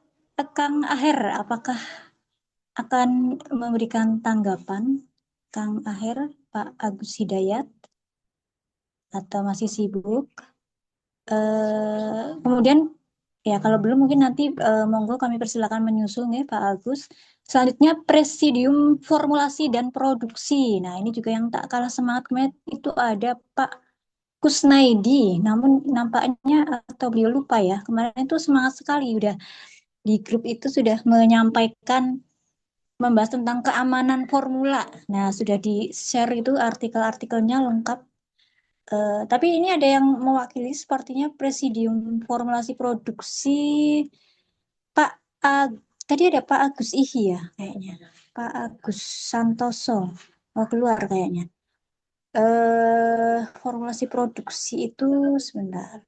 Kang Aher, apakah akan memberikan tanggapan? Kang Aher, Pak Agus Hidayat, atau masih sibuk? Kemudian ya kalau belum mungkin nanti monggo kami persilakan menyusul ya Pak Agus. Selanjutnya Presidium Formulasi dan Produksi. Nah ini juga yang tak kalah semangat kemarin itu ada Pak Kusnaidi. Namun nampaknya atau beliau lupa ya, kemarin itu semangat sekali udah di grup itu sudah menyampaikan membahas tentang keamanan formula. Nah sudah di-share itu artikel-artikelnya lengkap. Tapi ini ada yang mewakili sepertinya Presidium Formulasi Produksi Pak tadi ada Pak Agus Ihi ya kayaknya. Pak Agus Santoso. Oh, keluar kayaknya. Formulasi produksi itu sebentar.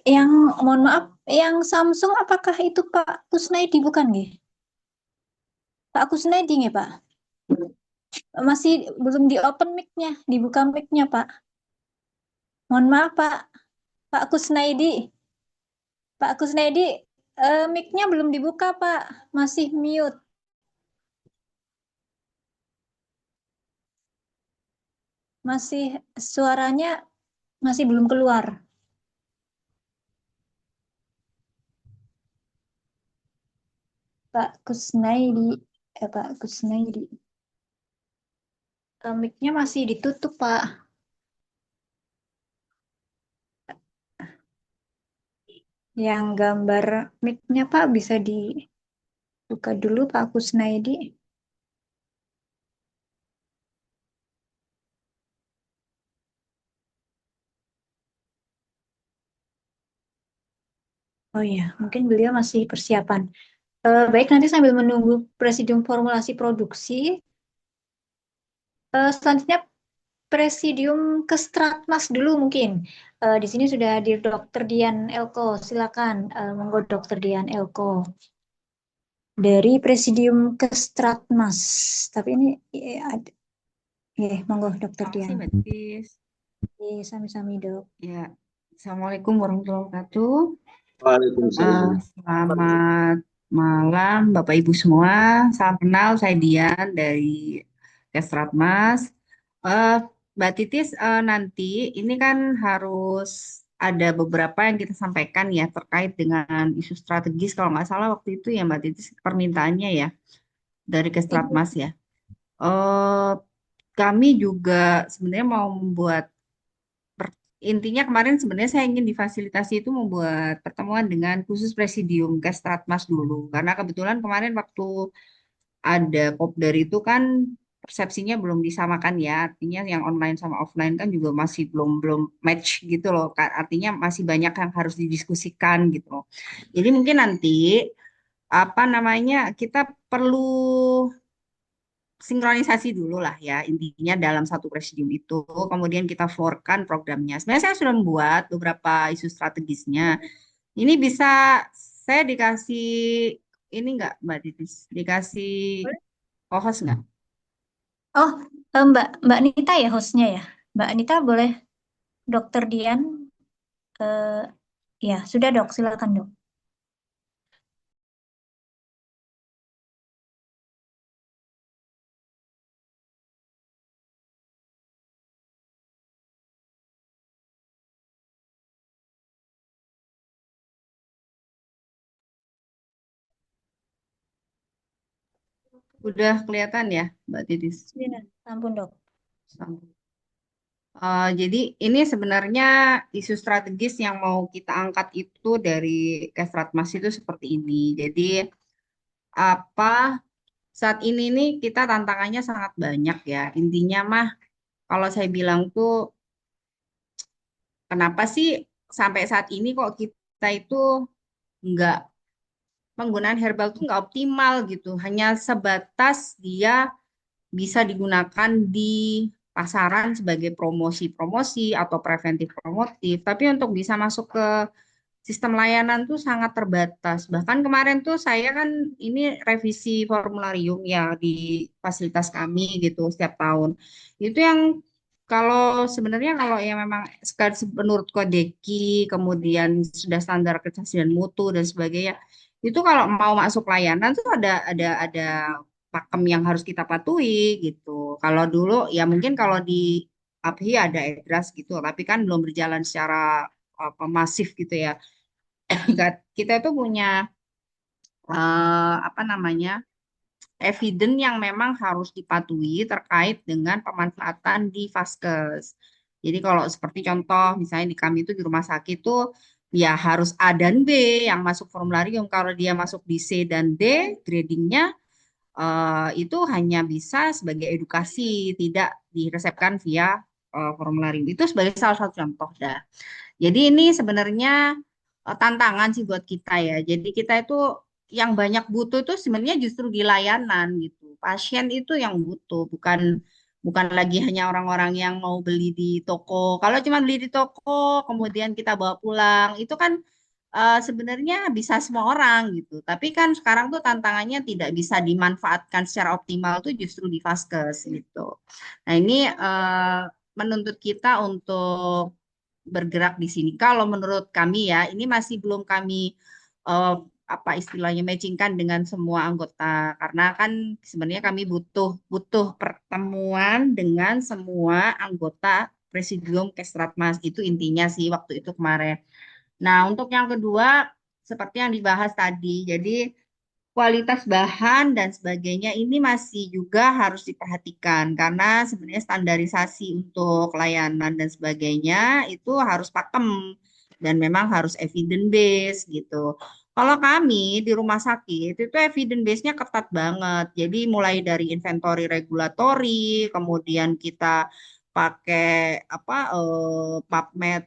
Yang mohon maaf, yang Samsung apakah itu Pak Kusnaidi bukan nggih? Pak Kusnaidi nggih, Pak? Masih belum di open mic-nya, dibuka mic-nya, Pak. Mohon maaf, Pak. Pak Kusnaidi. Pak Kusnaidi, mic-nya belum dibuka, Pak. Masih mute. Masih suaranya masih belum keluar. Pak Kusnaidi, Pak Kusnaidi. Mic-nya masih ditutup, Pak. Yang gambar mic-nya, Pak, bisa dibuka dulu, Pak Kusnaidi. Oh iya, mungkin beliau masih persiapan. Baik, nanti sambil menunggu Presidium Formulasi Produksi, selanjutnya Presidium Kestratmas dulu mungkin. Di sini sudah hadir Dr. Dian Elko. Silakan, monggo Dr. Dian Elko. Dari Presidium Kestratmas. Tapi ini ada. Monggo Dr. Dian. Terima kasih, Mbak Tis. Sami-sami, Dok. Ya, Assalamualaikum warahmatullahi wabarakatuh. Waalaikumsalam. Selamat malam, Bapak Ibu semua. Salam kenal, saya Dian dari Kesratmas. Mbak Titis, nanti ini kan harus ada beberapa yang kita sampaikan ya terkait dengan isu strategis. Kalau nggak salah waktu itu ya Mbak Titis permintaannya ya dari Kesratmas ya. Kami juga sebenarnya mau membuat intinya kemarin sebenarnya saya ingin difasilitasi itu membuat pertemuan dengan khusus Presidium Kestratmas dulu karena kebetulan kemarin waktu ada Kopdar itu kan persepsinya belum disamakan ya, artinya yang online sama offline kan juga masih belum match gitu loh, artinya masih banyak yang harus didiskusikan gitu loh. Jadi mungkin nanti apa namanya kita perlu sinkronisasi dulu lah ya intinya dalam satu presidium itu kemudian kita floorkan programnya. Sebenarnya saya sudah membuat beberapa isu strategisnya Ini bisa saya dikasih ini nggak Mbak Titis? Dikasih co-host nggak? Oh, Mbak Nita ya hostnya ya. Mbak Nita boleh Dokter Dian. eh, ya, sudah dok, silakan dok. Udah kelihatan ya Mbak Titis? Sudah, ampun dok. Jadi ini sebenarnya isu strategis yang mau kita angkat itu dari Kesratmas itu seperti ini. Jadi apa saat ini nih kita tantangannya sangat banyak ya. Intinya mah kalau saya bilang tuh kenapa sih sampai saat ini kok kita itu nggak penggunaan herbal tuh nggak optimal gitu. Hanya sebatas dia bisa digunakan di pasaran sebagai promosi-promosi atau preventif promotif. Tapi untuk bisa masuk ke sistem layanan tuh sangat terbatas. Bahkan kemarin tuh saya kan ini revisi formularium ya di fasilitas kami gitu setiap tahun. Itu yang kalau sebenarnya kalau yang memang menurut Kodeki, kemudian sudah standar kesaksian mutu dan sebagainya, itu kalau mau masuk layanan tuh ada pakem yang harus kita patuhi gitu. Kalau dulu ya mungkin kalau di APHI ada EDRAS gitu, tapi kan belum berjalan secara masif gitu ya. Kita tuh punya apa namanya evidence yang memang harus dipatuhi terkait dengan pemanfaatan di vaskes. Jadi kalau seperti contoh misalnya di kami itu di rumah sakit tuh ya harus A dan B yang masuk formularium. Kalau dia masuk di C dan D gradingnya itu hanya bisa sebagai edukasi, tidak diresepkan via formularium. Itu sebagai salah satu contoh dah. Jadi ini sebenarnya tantangan sih buat kita ya. Jadi kita itu yang banyak butuh itu sebenarnya justru di layanan gitu. Pasien itu yang butuh, bukan bukan lagi hanya orang-orang yang mau beli di toko. Kalau cuma beli di toko, kemudian kita bawa pulang, itu kan sebenarnya bisa semua orang gitu. Tapi kan sekarang tuh tantangannya tidak bisa dimanfaatkan secara optimal tuh justru di vaskes gitu. Nah ini menuntut kita untuk bergerak di sini. Kalau menurut kami ya, ini masih belum kami eh, apa istilahnya matchingkan dengan semua anggota karena kan sebenarnya kami butuh butuh pertemuan dengan semua anggota Presidium Kesratmas itu intinya sih waktu itu kemarin. Nah, untuk yang kedua seperti yang dibahas tadi, jadi kualitas bahan dan sebagainya ini masih juga harus diperhatikan karena sebenarnya standarisasi untuk layanan dan sebagainya itu harus pakem dan memang harus evidence based gitu. Kalau kami di rumah sakit itu evidence base-nya ketat banget. Jadi mulai dari inventory regulatory, kemudian kita pakai apa PubMed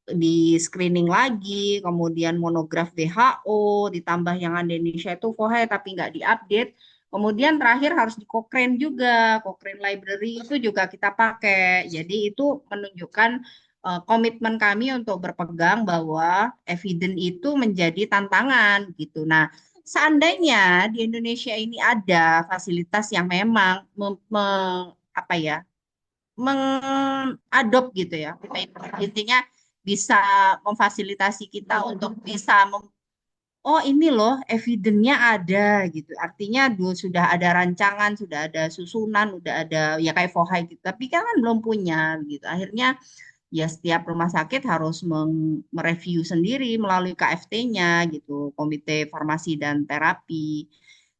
di screening lagi, kemudian monograf WHO, ditambah yang ada di Indonesia itu FOHE tapi nggak diupdate. Kemudian terakhir harus di Cochrane juga, Cochrane Library itu juga kita pakai. Jadi itu menunjukkan komitmen kami untuk berpegang bahwa evidence itu menjadi tantangan gitu. Nah, seandainya di Indonesia ini ada fasilitas yang memang apa ya mengadop gitu ya. Intinya bisa memfasilitasi kita untuk bisa oh ini loh evidennya ada gitu. Artinya dulu sudah ada rancangan, sudah ada susunan, udah ada ya kayak FOHA gitu. Tapi kan belum punya gitu. Akhirnya ya setiap rumah sakit harus mereview sendiri melalui KFT-nya gitu, Komite Farmasi dan Terapi.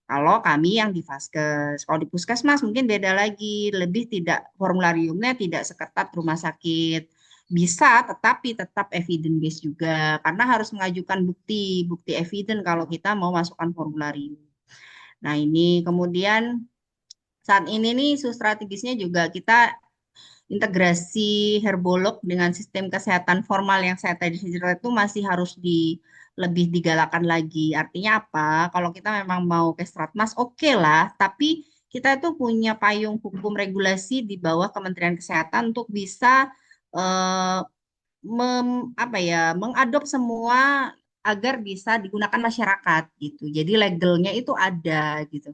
Kalau kami yang di Vaskes, kalau di Puskesmas mungkin beda lagi, lebih tidak formulariumnya tidak seketat rumah sakit. Bisa, tetapi tetap evidence based juga, karena harus mengajukan bukti, bukti evidence kalau kita mau masukkan formularium. Nah ini kemudian saat ini nih isu strategisnya juga kita integrasi herbolog dengan sistem kesehatan formal yang saya tadi cerita itu masih harus lebih digalakan lagi. Artinya apa? Kalau kita memang mau ke Stratmas, oke lah. Tapi kita itu punya payung hukum regulasi di bawah Kementerian Kesehatan untuk bisa eh, apa ya mengadop semua agar bisa digunakan masyarakat gitu. Jadi legalnya itu ada gitu.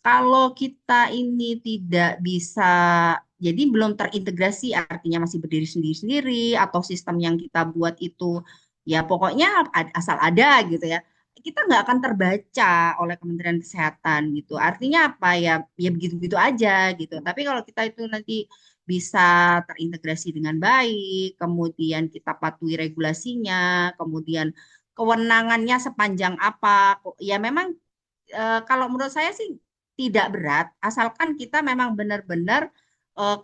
Kalau kita ini tidak bisa, jadi belum terintegrasi, artinya masih berdiri sendiri-sendiri, atau sistem yang kita buat itu ya pokoknya asal ada gitu ya, kita nggak akan terbaca oleh Kementerian Kesehatan gitu. Artinya apa ya, ya begitu-begitu aja gitu. Tapi kalau kita itu nanti bisa terintegrasi dengan baik, kemudian kita patuhi regulasinya, kemudian kewenangannya sepanjang apa, ya memang kalau menurut saya sih tidak berat, asalkan kita memang benar-benar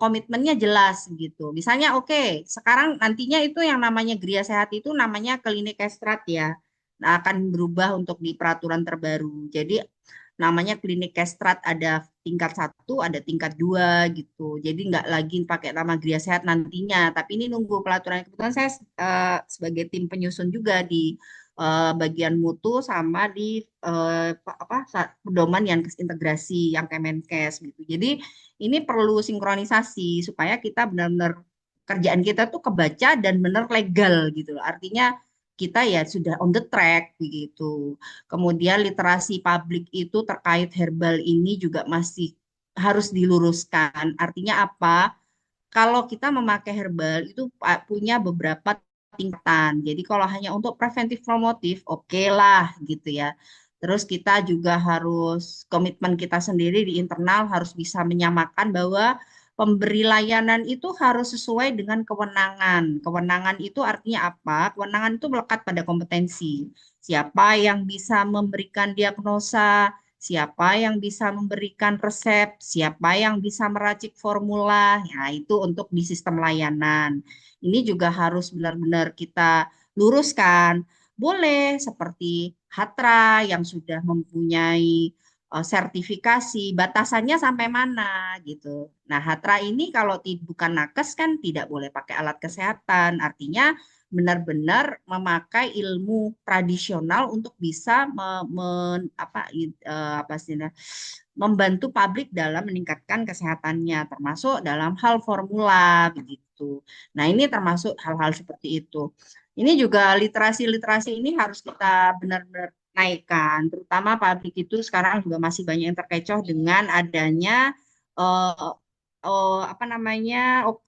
komitmennya jelas gitu. Misalnya, oke, sekarang nantinya itu yang namanya Gria Sehat itu namanya klinik kestrat ya. Nah, akan berubah untuk di peraturan terbaru. Jadi namanya klinik kestrat ada tingkat 1, ada tingkat 2 gitu. Jadi nggak lagi pakai nama Gria Sehat nantinya, tapi ini nunggu peraturan. Kebetulan saya sebagai tim penyusun juga di bagian mutu sama di pedoman yang integrasi yang Kemenkes gitu. Jadi ini perlu sinkronisasi supaya kita benar-benar kerjaan kita tuh kebaca dan benar legal gitu loh. Artinya kita ya sudah on the track begitu. Kemudian literasi publik itu terkait herbal ini juga masih harus diluruskan. Artinya apa? Kalau kita memakai herbal itu punya beberapa tingkatan. Jadi kalau hanya untuk preventif promotif, oke lah gitu ya. Terus kita juga harus komitmen kita sendiri di internal harus bisa menyamakan bahwa pemberi layanan itu harus sesuai dengan kewenangan. Kewenangan itu artinya apa? Kewenangan itu melekat pada kompetensi. Siapa yang bisa memberikan diagnosa, siapa yang bisa memberikan resep, siapa yang bisa meracik formula, ya itu untuk di sistem layanan. Ini juga harus benar-benar kita luruskan. Boleh seperti Hatra yang sudah mempunyai sertifikasi, batasannya sampai mana gitu. Nah, Hatra ini kalau bukan nakes kan tidak boleh pakai alat kesehatan, artinya benar-benar memakai ilmu tradisional untuk bisa membantu publik dalam meningkatkan kesehatannya, termasuk dalam hal formula begitu. Nah, ini termasuk hal-hal seperti itu. Ini juga literasi-literasi ini harus kita benar-benar naikkan, terutama publik itu sekarang juga masih banyak yang terkecoh dengan adanya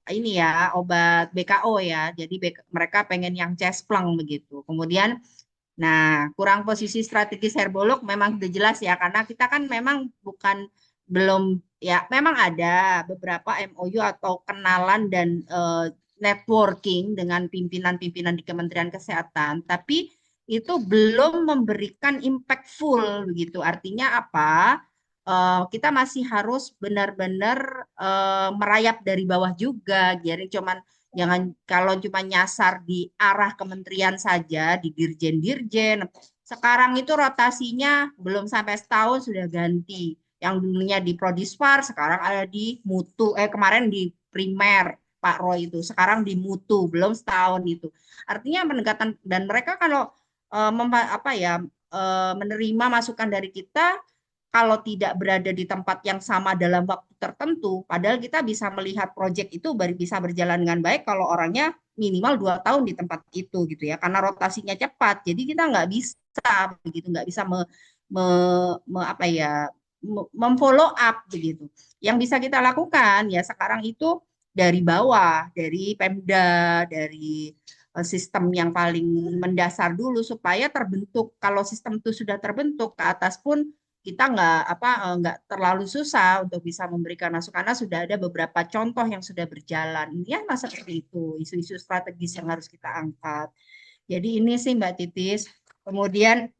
ini ya obat BKO ya. Jadi mereka pengen yang cespleng begitu. Kemudian, nah kurang posisi strategis herbolog memang sudah jelas ya karena kita kan memang belum ya memang ada beberapa MOU atau kenalan dan networking dengan pimpinan-pimpinan di Kementerian Kesehatan, tapi itu belum memberikan impactful begitu. Artinya apa? Kita masih harus benar-benar merayap dari bawah juga. Jadi jangan kalau cuma nyasar di arah kementerian saja, di dirjen-dirjen. Sekarang itu rotasinya belum sampai setahun sudah ganti. Yang dulunya di Prodispar, sekarang ada di Mutu. Kemarin di Primer. Pak Roy itu sekarang di mutu belum setahun itu artinya pendekatan dan mereka kalau menerima masukan dari kita kalau tidak berada di tempat yang sama dalam waktu tertentu padahal kita bisa melihat proyek itu baru bisa berjalan dengan baik kalau orangnya minimal 2 tahun di tempat itu gitu ya karena rotasinya cepat jadi kita nggak bisa begitu nggak bisa memfollow up begitu yang bisa kita lakukan ya sekarang itu dari bawah, dari Pemda, dari sistem yang paling mendasar dulu supaya terbentuk. Kalau sistem itu sudah terbentuk ke atas pun kita nggak terlalu susah untuk bisa memberikan masukan karena sudah ada beberapa contoh yang sudah berjalan. Ini ya seperti itu, isu-isu strategis yang harus kita angkat. Jadi ini sih Mbak Titis. Kemudian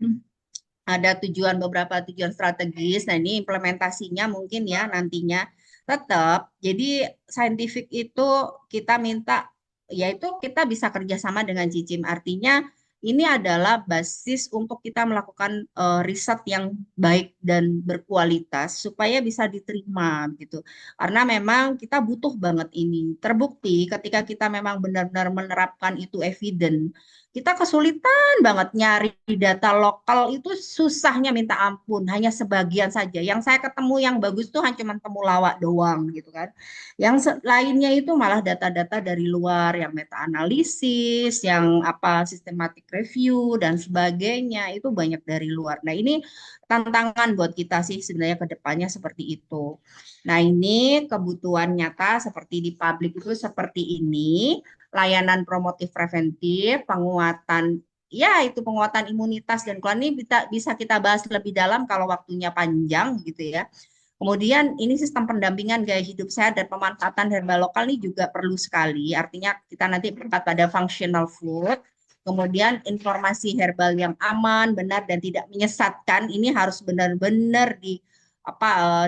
ada beberapa tujuan strategis. Nah ini implementasinya mungkin ya nantinya. Tetap, jadi saintifik itu kita minta, yaitu kita bisa kerjasama dengan Cicim. Artinya ini adalah basis untuk kita melakukan riset yang baik dan berkualitas supaya bisa diterima gitu. Karena memang kita butuh banget ini. Terbukti ketika kita memang benar-benar menerapkan itu evident, kita kesulitan banget nyari data lokal itu susahnya minta ampun, hanya sebagian saja. Yang saya ketemu yang bagus tuh hanya cuma temulawak doang gitu kan. Yang lainnya itu malah data-data dari luar yang meta analisis, yang apa systematic review dan sebagainya itu banyak dari luar. Nah, ini tantangan buat kita sih sebenarnya ke depannya seperti itu. Nah, ini kebutuhan nyata seperti di publik itu seperti ini, layanan promotif preventif, penguatan ya itu penguatan imunitas dan keluhan ini bisa kita bahas lebih dalam kalau waktunya panjang gitu ya. Kemudian ini sistem pendampingan gaya hidup sehat dan pemanfaatan herbal lokal ini juga perlu sekali. Artinya kita nanti berangkat pada functional food. Kemudian informasi herbal yang aman, benar dan tidak menyesatkan ini harus benar-benar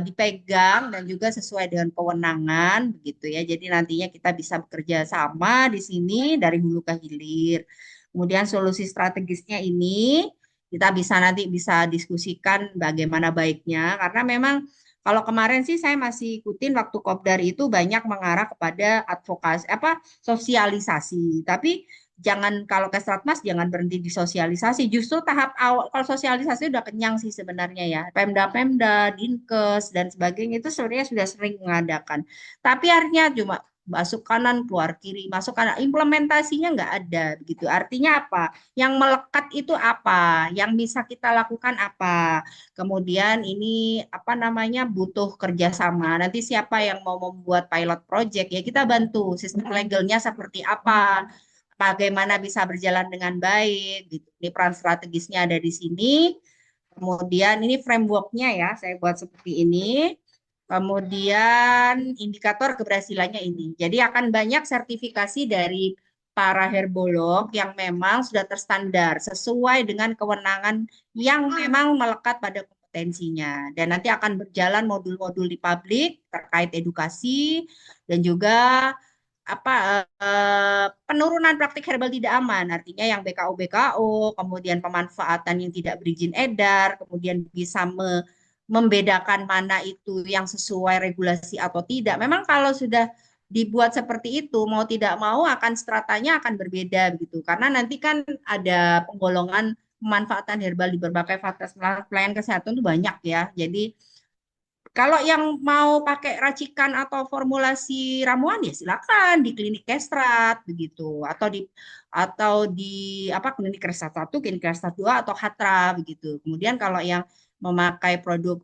dipegang dan juga sesuai dengan kewenangan begitu ya. Jadi nantinya kita bisa bekerja sama di sini dari hulu ke hilir. Kemudian solusi strategisnya ini kita nanti bisa diskusikan bagaimana baiknya karena memang kalau kemarin sih saya masih ikutin waktu Kopdar itu banyak mengarah kepada advokasi sosialisasi. Tapi jangan kalau ke Stratmas jangan berhenti di sosialisasi. Justru tahap awal kalau sosialisasi udah kenyang sih sebenarnya ya. Pemda-pemda, Dinkes dan sebagainya itu sebenarnya sudah sering mengadakan. Tapi artinya cuma masuk kanan keluar kiri, masuk kanan implementasinya nggak ada begitu. Artinya apa? Yang melekat itu apa? Yang bisa kita lakukan apa? Kemudian ini apa namanya butuh kerjasama. Nanti siapa yang mau membuat pilot project ya kita bantu. Sistem legalnya seperti apa? Bagaimana bisa berjalan dengan baik gitu. Ini peran strategisnya ada di sini. Kemudian ini frameworknya ya, saya buat seperti ini. Kemudian indikator keberhasilannya ini. Jadi akan banyak sertifikasi dari para herbolog yang memang sudah terstandar sesuai dengan kewenangan yang memang melekat pada kompetensinya. Dan nanti akan berjalan modul-modul di publik terkait edukasi dan juga penurunan praktik herbal tidak aman, artinya yang BKO, kemudian pemanfaatan yang tidak berizin edar, kemudian bisa membedakan mana itu yang sesuai regulasi atau tidak. Memang kalau sudah dibuat seperti itu, mau tidak mau akan stratanya akan berbeda gitu, karena nanti kan ada penggolongan pemanfaatan herbal di berbagai fasilitas pelayanan kesehatan itu banyak ya. Jadi kalau yang mau pakai racikan atau formulasi ramuan ya silakan di klinik Kestrat begitu atau di klinik Kestrat 1, klinik Kestrat 2 atau Hatra begitu. Kemudian kalau yang memakai produk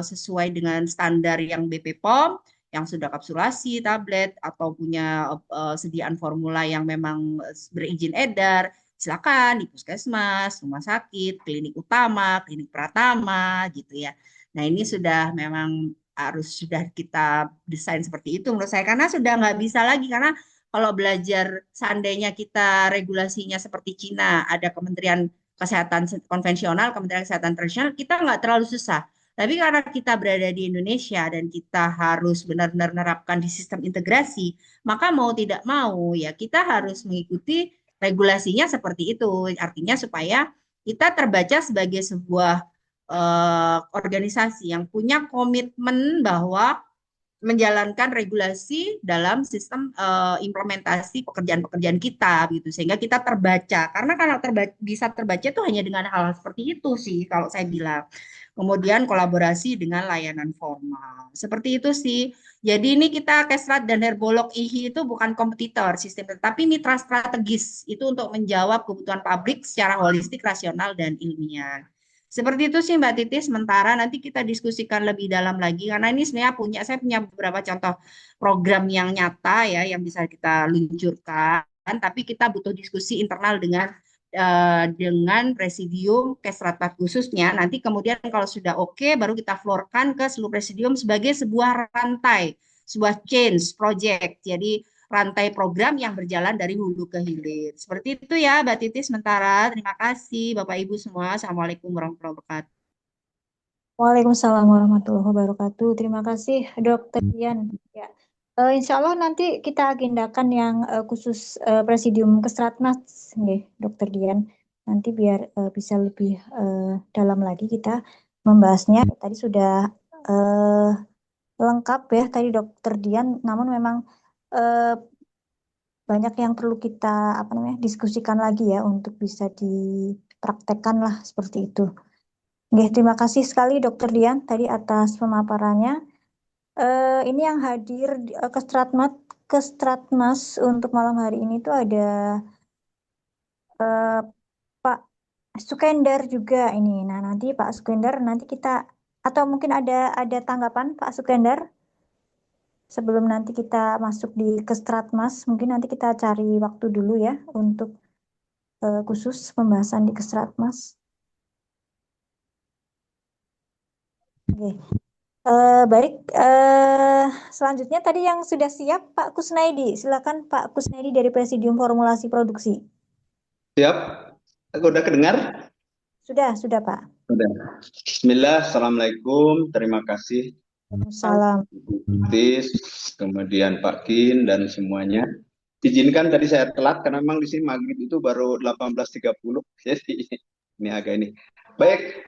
sesuai dengan standar yang BPOM yang sudah kapsulasi, tablet atau punya sediaan formula yang memang berizin edar, silakan di puskesmas, rumah sakit, klinik utama, klinik Pratama gitu ya. Nah, ini sudah memang sudah kita desain seperti itu menurut saya karena sudah nggak bisa lagi karena kalau belajar seandainya kita regulasinya seperti Cina ada Kementerian Kesehatan konvensional, Kementerian Kesehatan tradisional, kita nggak terlalu susah. Tapi karena kita berada di Indonesia dan kita harus benar-benar menerapkan di sistem integrasi, maka mau tidak mau ya kita harus mengikuti regulasinya seperti itu. Artinya supaya kita terbaca sebagai sebuah organisasi yang punya komitmen bahwa menjalankan regulasi dalam sistem implementasi pekerjaan-pekerjaan kita gitu sehingga kita terbaca karena kalau bisa terbaca itu hanya dengan hal seperti itu sih kalau saya bilang kemudian kolaborasi dengan layanan formal seperti itu sih jadi ini kita Kestrat dan Herbolog IHI itu bukan kompetitor sistem tetapi mitra strategis itu untuk menjawab kebutuhan publik secara holistik rasional dan ilmiah. Seperti itu sih Mbak Titi, sementara nanti kita diskusikan lebih dalam lagi karena ini sebenarnya saya punya beberapa contoh program yang nyata ya yang bisa kita luncurkan, tapi kita butuh diskusi internal dengan presidium Kesratpat khususnya. Nanti kemudian kalau sudah oke baru kita floorkan ke seluruh presidium sebagai sebuah rantai, sebuah change project. Jadi rantai program yang berjalan dari hulu ke hilir. Seperti itu ya, Mbak Titi sementara. Terima kasih, Bapak Ibu semua. Assalamualaikum warahmatullahi wabarakatuh. Waalaikumsalam warahmatullahi wabarakatuh. Terima kasih, Dokter Dian. Ya. Insya Allah nanti kita agendakan yang khusus Presidium Kestratmas, Dokter Dian. Nanti biar bisa lebih dalam lagi kita membahasnya. Tadi sudah uh, lengkap ya tadi Dokter Dian, namun memang banyak yang perlu kita diskusikan lagi ya untuk bisa dipraktekkan lah seperti itu. Oke, terima kasih sekali Dokter Dian tadi atas pemaparannya. Ini yang hadir ke Stratmas untuk malam hari ini tuh ada Pak Sukendar juga ini. Nah, nanti Pak Sukendar nanti kita atau mungkin ada tanggapan Pak Sukendar sebelum nanti kita masuk ke Stratmas, mungkin nanti kita cari waktu dulu ya untuk khusus pembahasan di Stratmas. Oke. Baik, selanjutnya tadi yang sudah siap Pak Kusnaidi. Silakan Pak Kusnaidi dari Presidium Formulasi Produksi. Siap, udah kedengar? Sudah Pak. Sudah. Bismillah, Assalamualaikum, terima kasih. Salam. Tis, kemudian Pak Kin dan semuanya. Izinkan tadi saya telat karena memang di sini maghrib itu baru 18.30, jadi ini agak ini. Baik,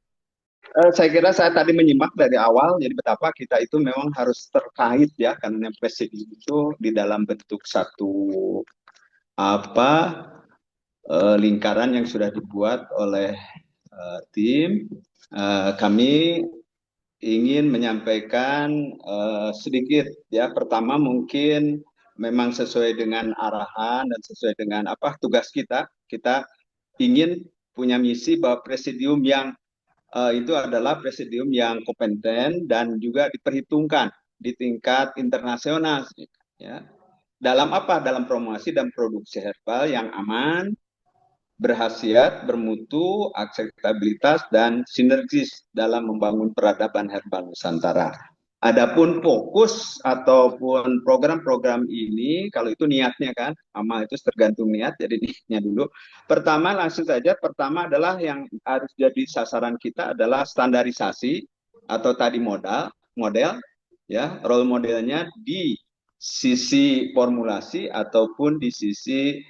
saya kira saya tadi menyimak dari awal, jadi betapa kita itu memang harus terkait ya, karena presidium itu di dalam bentuk satu lingkaran yang sudah dibuat oleh tim. Kami ingin menyampaikan sedikit ya. Pertama mungkin memang sesuai dengan arahan dan sesuai dengan tugas kita. Kita ingin punya misi bahwa presidium yang itu adalah presidium yang kompeten dan juga diperhitungkan di tingkat internasional ya. Dalam Dalam promosi dan produksi herbal yang aman, berhasiat, bermutu, akseptabilitas, dan sinergis dalam membangun peradaban herbal Nusantara. Adapun fokus ataupun program-program ini, kalau itu niatnya kan, amal itu tergantung niat, jadi niatnya dulu. Pertama langsung saja, pertama adalah yang harus jadi sasaran kita adalah standarisasi atau tadi model, ya, role modelnya di sisi formulasi ataupun di sisi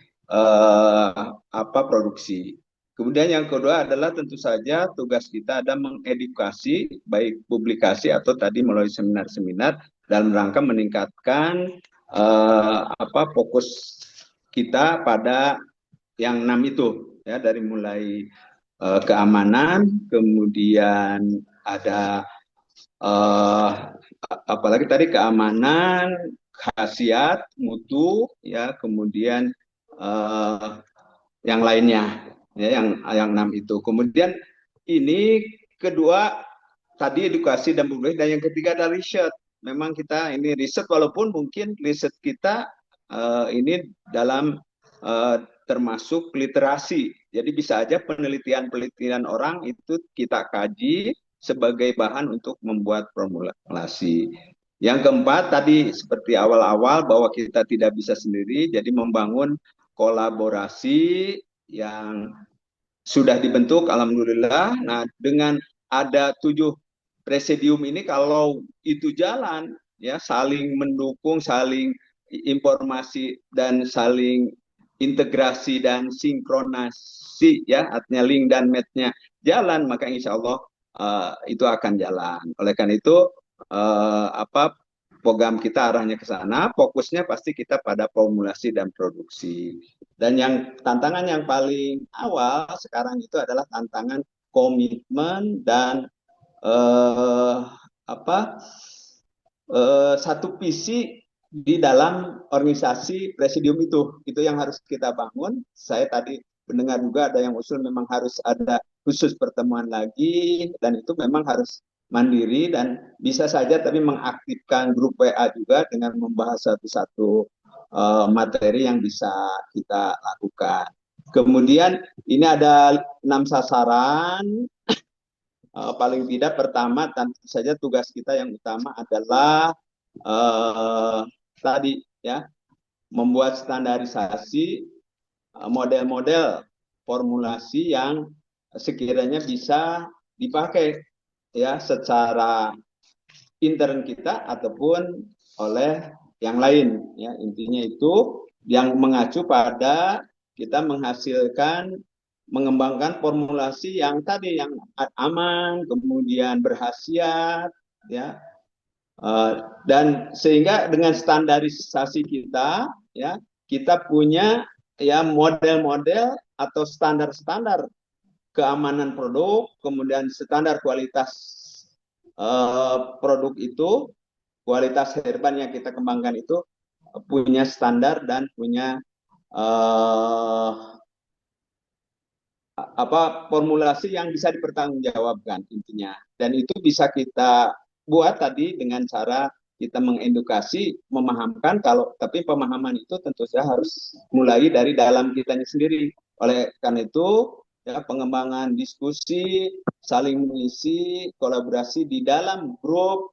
produksi. Kemudian yang kedua adalah tentu saja tugas kita ada mengedukasi baik publikasi atau tadi melalui seminar-seminar dalam rangka meningkatkan fokus kita pada yang 6 itu ya, dari mulai keamanan, kemudian ada apalagi tadi keamanan, khasiat, mutu ya, kemudian yang lainnya ya, yang 6 itu. Kemudian ini kedua tadi edukasi dan publik, dan yang ketiga adalah riset. Memang kita ini riset, walaupun mungkin riset kita ini dalam termasuk literasi. Jadi bisa aja penelitian orang itu kita kaji sebagai bahan untuk membuat formulasi. Yang keempat tadi seperti awal-awal bahwa kita tidak bisa sendiri, jadi membangun kolaborasi yang sudah dibentuk, alhamdulillah. Nah, dengan ada 7 presidium ini, kalau itu jalan, ya, saling mendukung, saling informasi dan saling integrasi dan sinkronasi, ya, artinya link dan match-nya jalan, maka insya Allah itu akan jalan. Oleh karena itu, program kita arahnya ke sana, fokusnya pasti kita pada formulasi dan produksi. Dan yang tantangan yang paling awal sekarang itu adalah tantangan komitmen dan satu visi di dalam organisasi presidium itu yang harus kita bangun. Saya tadi mendengar juga ada yang usul memang harus ada khusus pertemuan lagi, dan itu memang harus mandiri dan bisa saja tapi mengaktifkan grup WA juga dengan membahas satu-satu materi yang bisa kita lakukan. Kemudian ini ada 6 sasaran. Paling tidak pertama tentu saja tugas kita yang utama adalah tadi ya, membuat standarisasi model-model formulasi yang sekiranya bisa dipakai ya secara intern kita ataupun oleh yang lain ya. Intinya itu yang mengacu pada kita mengembangkan formulasi yang tadi yang aman, kemudian berhasiat ya, dan sehingga dengan standarisasi kita ya, kita punya ya model-model atau standar-standar keamanan produk, kemudian standar kualitas produk itu, kualitas herban yang kita kembangkan itu punya standar dan punya formulasi yang bisa dipertanggungjawabkan intinya. Dan itu bisa kita buat tadi dengan cara kita mengedukasi, memahamkan, tapi pemahaman itu tentu saja harus mulai dari dalam kitanya sendiri. Oleh karena itu, ya, pengembangan diskusi, saling mengisi, kolaborasi di dalam grup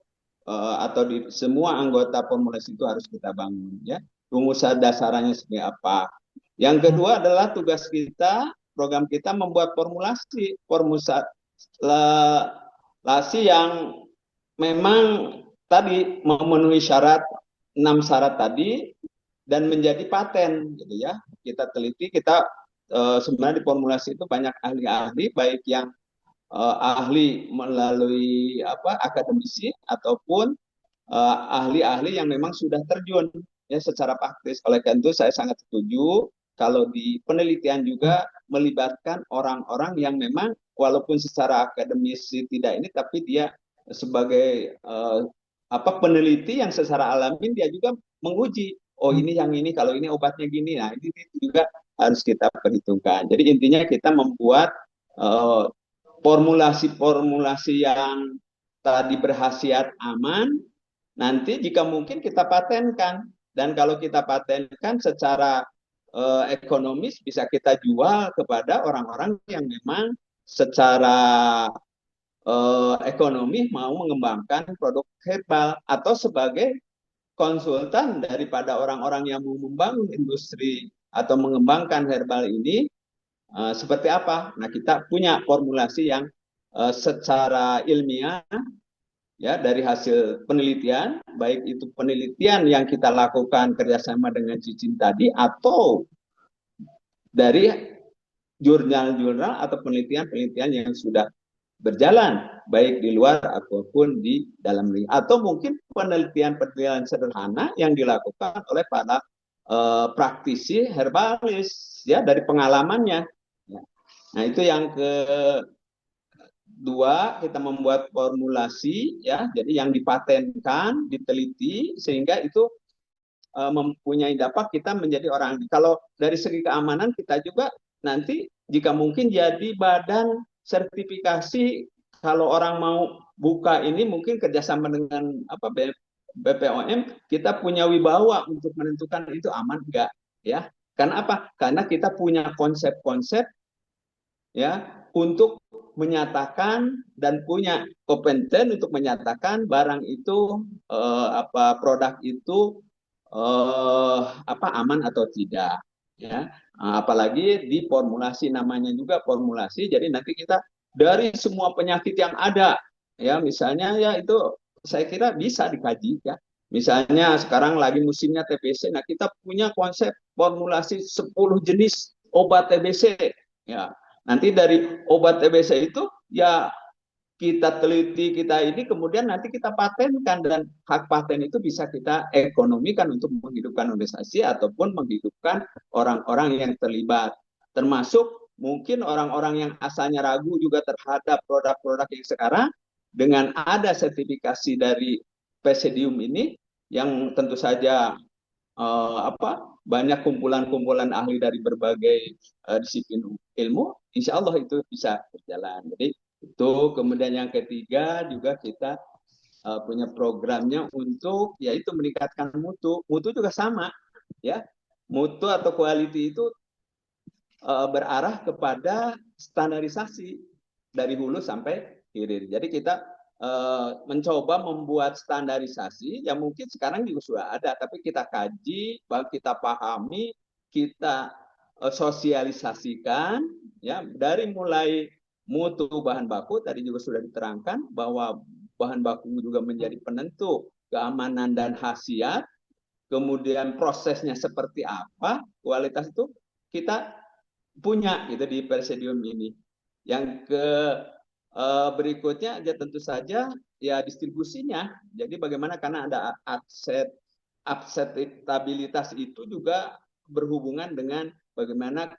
atau di semua anggota formulasi itu harus kita bangun. Ya, rumusan dasarnya seperti apa. Yang kedua adalah tugas kita, program kita membuat formulasi yang memang tadi memenuhi syarat 6 syarat tadi dan menjadi paten gitu ya. Kita teliti, kita sebenarnya di formulasi itu banyak ahli-ahli, baik yang ahli melalui akademisi ataupun ahli-ahli yang memang sudah terjun ya secara praktis. Oleh karena itu saya sangat setuju kalau di penelitian juga melibatkan orang-orang yang memang walaupun secara akademis tidak ini, tapi dia sebagai peneliti yang secara alami dia juga menguji, oh ini yang ini, kalau ini obatnya gini. Nah ini juga harus kita perhitungkan. Jadi intinya kita membuat formulasi-formulasi yang tadi berkhasiat aman, nanti jika mungkin kita patenkan. Dan kalau kita patenkan secara ekonomis bisa kita jual kepada orang-orang yang memang secara ekonomi mau mengembangkan produk herbal atau sebagai konsultan daripada orang-orang yang mau membangun industri atau mengembangkan herbal ini seperti apa. Nah, kita punya formulasi yang secara ilmiah ya dari hasil penelitian, baik itu penelitian yang kita lakukan kerjasama dengan Cicin tadi atau dari jurnal-jurnal atau penelitian-penelitian yang sudah berjalan baik di luar ataupun di dalam negeri, atau mungkin penelitian-penelitian sederhana yang dilakukan oleh para praktisi herbalis ya dari pengalamannya. Nah, itu yang kedua, kita membuat formulasi ya, jadi yang dipatenkan, diteliti sehingga itu mempunyai dampak kita menjadi orang. Kalau dari segi keamanan kita juga nanti jika mungkin jadi badan sertifikasi, kalau orang mau buka ini mungkin kerjasama dengan BPOM, kita punya wibawa untuk menentukan itu aman enggak ya. Karena apa? Karena kita punya konsep-konsep ya untuk menyatakan dan punya kompeten untuk menyatakan barang itu produk itu aman atau tidak ya. Apalagi di formulasi, namanya juga formulasi, jadi nanti kita dari semua penyakit yang ada ya, misalnya ya itu saya kira bisa dikaji ya. Misalnya sekarang lagi musimnya TBC, nah kita punya konsep formulasi 10 jenis obat TBC ya. Nanti dari obat TBC itu ya kita teliti, kita ini, kemudian nanti kita patenkan, dan hak paten itu bisa kita ekonomikan untuk menghidupkan organisasi ataupun menghidupkan orang-orang yang terlibat. Termasuk mungkin orang-orang yang asalnya ragu juga terhadap produk-produk yang sekarang, dengan ada sertifikasi dari Pesidium ini, yang tentu saja banyak kumpulan-kumpulan ahli dari berbagai disiplin ilmu, insya Allah itu bisa berjalan. Jadi itu. Kemudian yang ketiga juga kita punya programnya untuk yaitu meningkatkan mutu. Mutu juga sama ya. Mutu atau quality itu berarah kepada standarisasi dari hulu sampai hilir. Jadi kita mencoba membuat standarisasi yang mungkin sekarang juga sudah ada, tapi kita kaji, kita pahami, kita sosialisasikan ya, dari mulai mutu bahan baku tadi juga sudah diterangkan bahwa bahan baku juga menjadi penentu keamanan dan khasiat, kemudian prosesnya seperti apa, kualitas itu kita punya gitu di Pesidium ini. Yang berikutnya ya tentu saja ya distribusinya. Jadi bagaimana, karena ada akseptabilitas itu juga berhubungan dengan bagaimana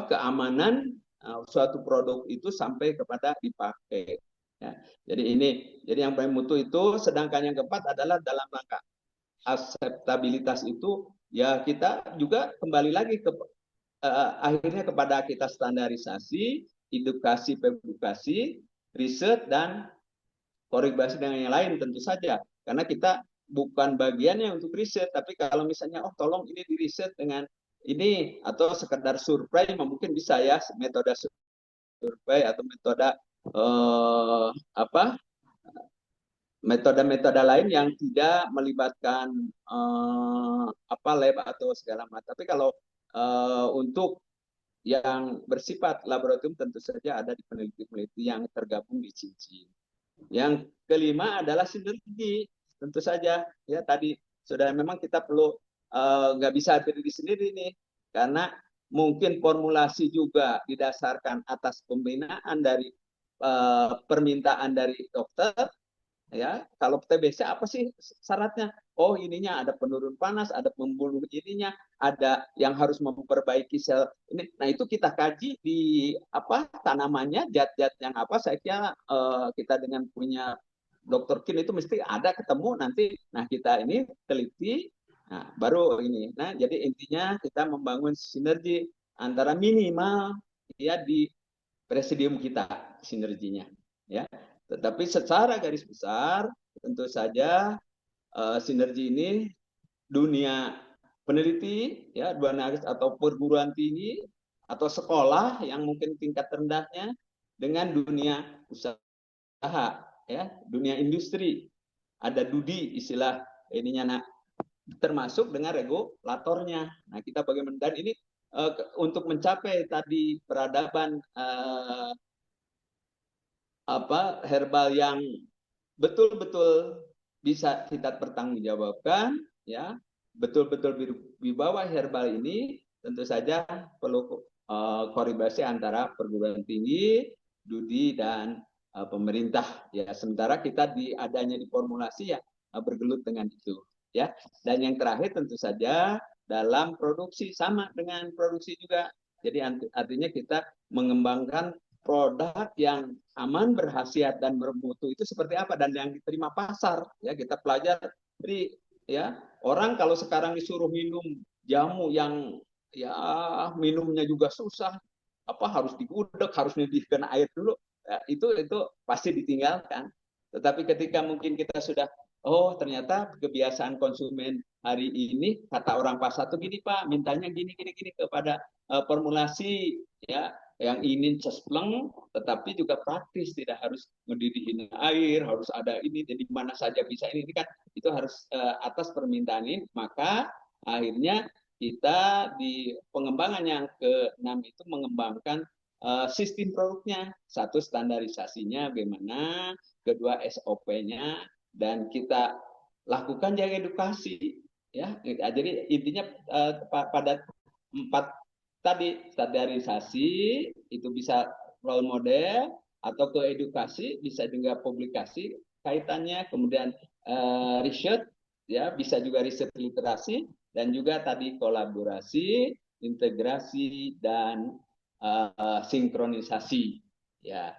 keamanan suatu produk itu sampai kepada dipakai. Ya. Jadi yang paling mutu itu, sedangkan yang keempat adalah dalam rangka akseptabilitas itu ya kita juga kembali lagi ke akhirnya kepada kita standarisasi, edukasi, publikasi, riset dan kolaborasi dengan yang lain tentu saja. Karena kita bukan bagiannya untuk riset, tapi kalau misalnya tolong ini diriset dengan ini atau sekedar survei mungkin bisa ya, metode survei atau metode metode-metode lain yang tidak melibatkan lab atau segala macam. Tapi kalau untuk yang bersifat laboratorium tentu saja ada di peneliti-peneliti yang tergabung di CINCIN. Yang kelima adalah sinergi, tentu saja ya tadi sudah memang kita perlu nggak bisa berdiri sendiri nih, karena mungkin formulasi juga didasarkan atas pembinaan dari permintaan dari dokter. Ya, kalau TBC apa sih syaratnya? Oh, ininya ada penurun panas, ada pembunuh ininya, ada yang harus memperbaiki sel ini. Nah, itu kita kaji di tanamannya, zat-zat yang apa. Saya kira kita dengan punya Dr. Kin itu mesti ada ketemu nanti. Nah, kita ini teliti, nah baru ini. Nah, jadi intinya kita membangun sinergi antara minimal ya di presidium kita sinerginya, ya. Tetapi secara garis besar tentu saja sinergi ini dunia peneliti ya, dunia atau perguruan tinggi atau sekolah yang mungkin tingkat rendahnya dengan dunia usaha ya, dunia industri. Ada DUDI istilah ininya, nah termasuk dengan regulatornya. Nah, kita bagaimana, dan ini untuk mencapai tadi peradaban herbal yang betul-betul bisa kita pertanggungjawabkan, ya, betul-betul wibawa herbal ini tentu saja perlu koordinasi antara perguruan tinggi, DUDI dan pemerintah, ya. Sementara kita adanya di formulasi ya bergelut dengan itu, ya. Dan yang terakhir tentu saja dalam produksi sama dengan produksi juga. Jadi artinya kita mengembangkan produk yang aman, berkhasiat dan bermutu itu seperti apa dan yang diterima pasar, ya. Kita pelajari, ya. Orang kalau sekarang disuruh minum jamu yang ya minumnya juga susah, harus digudeg, harus didihkan air dulu, ya, itu pasti ditinggalkan. Tetapi ketika mungkin kita sudah ternyata kebiasaan konsumen hari ini, kata orang pasar tuh gini Pak, mintanya gini kepada formulasi ya yang ingin cespleng, tetapi juga praktis, tidak harus mendidihin air, harus ada ini, jadi mana saja bisa ini kan, itu harus atas permintaan ini. Maka akhirnya kita di pengembangan yang ke-6 itu mengembangkan sistem produknya, satu standarisasinya bagaimana, kedua SOP-nya, dan kita lakukan jaga edukasi, ya. Jadi intinya pada 4 tadi, standarisasi itu bisa role model atau ke edukasi, bisa juga publikasi kaitannya, kemudian riset, ya, bisa juga riset literasi, dan juga tadi kolaborasi, integrasi dan sinkronisasi, ya.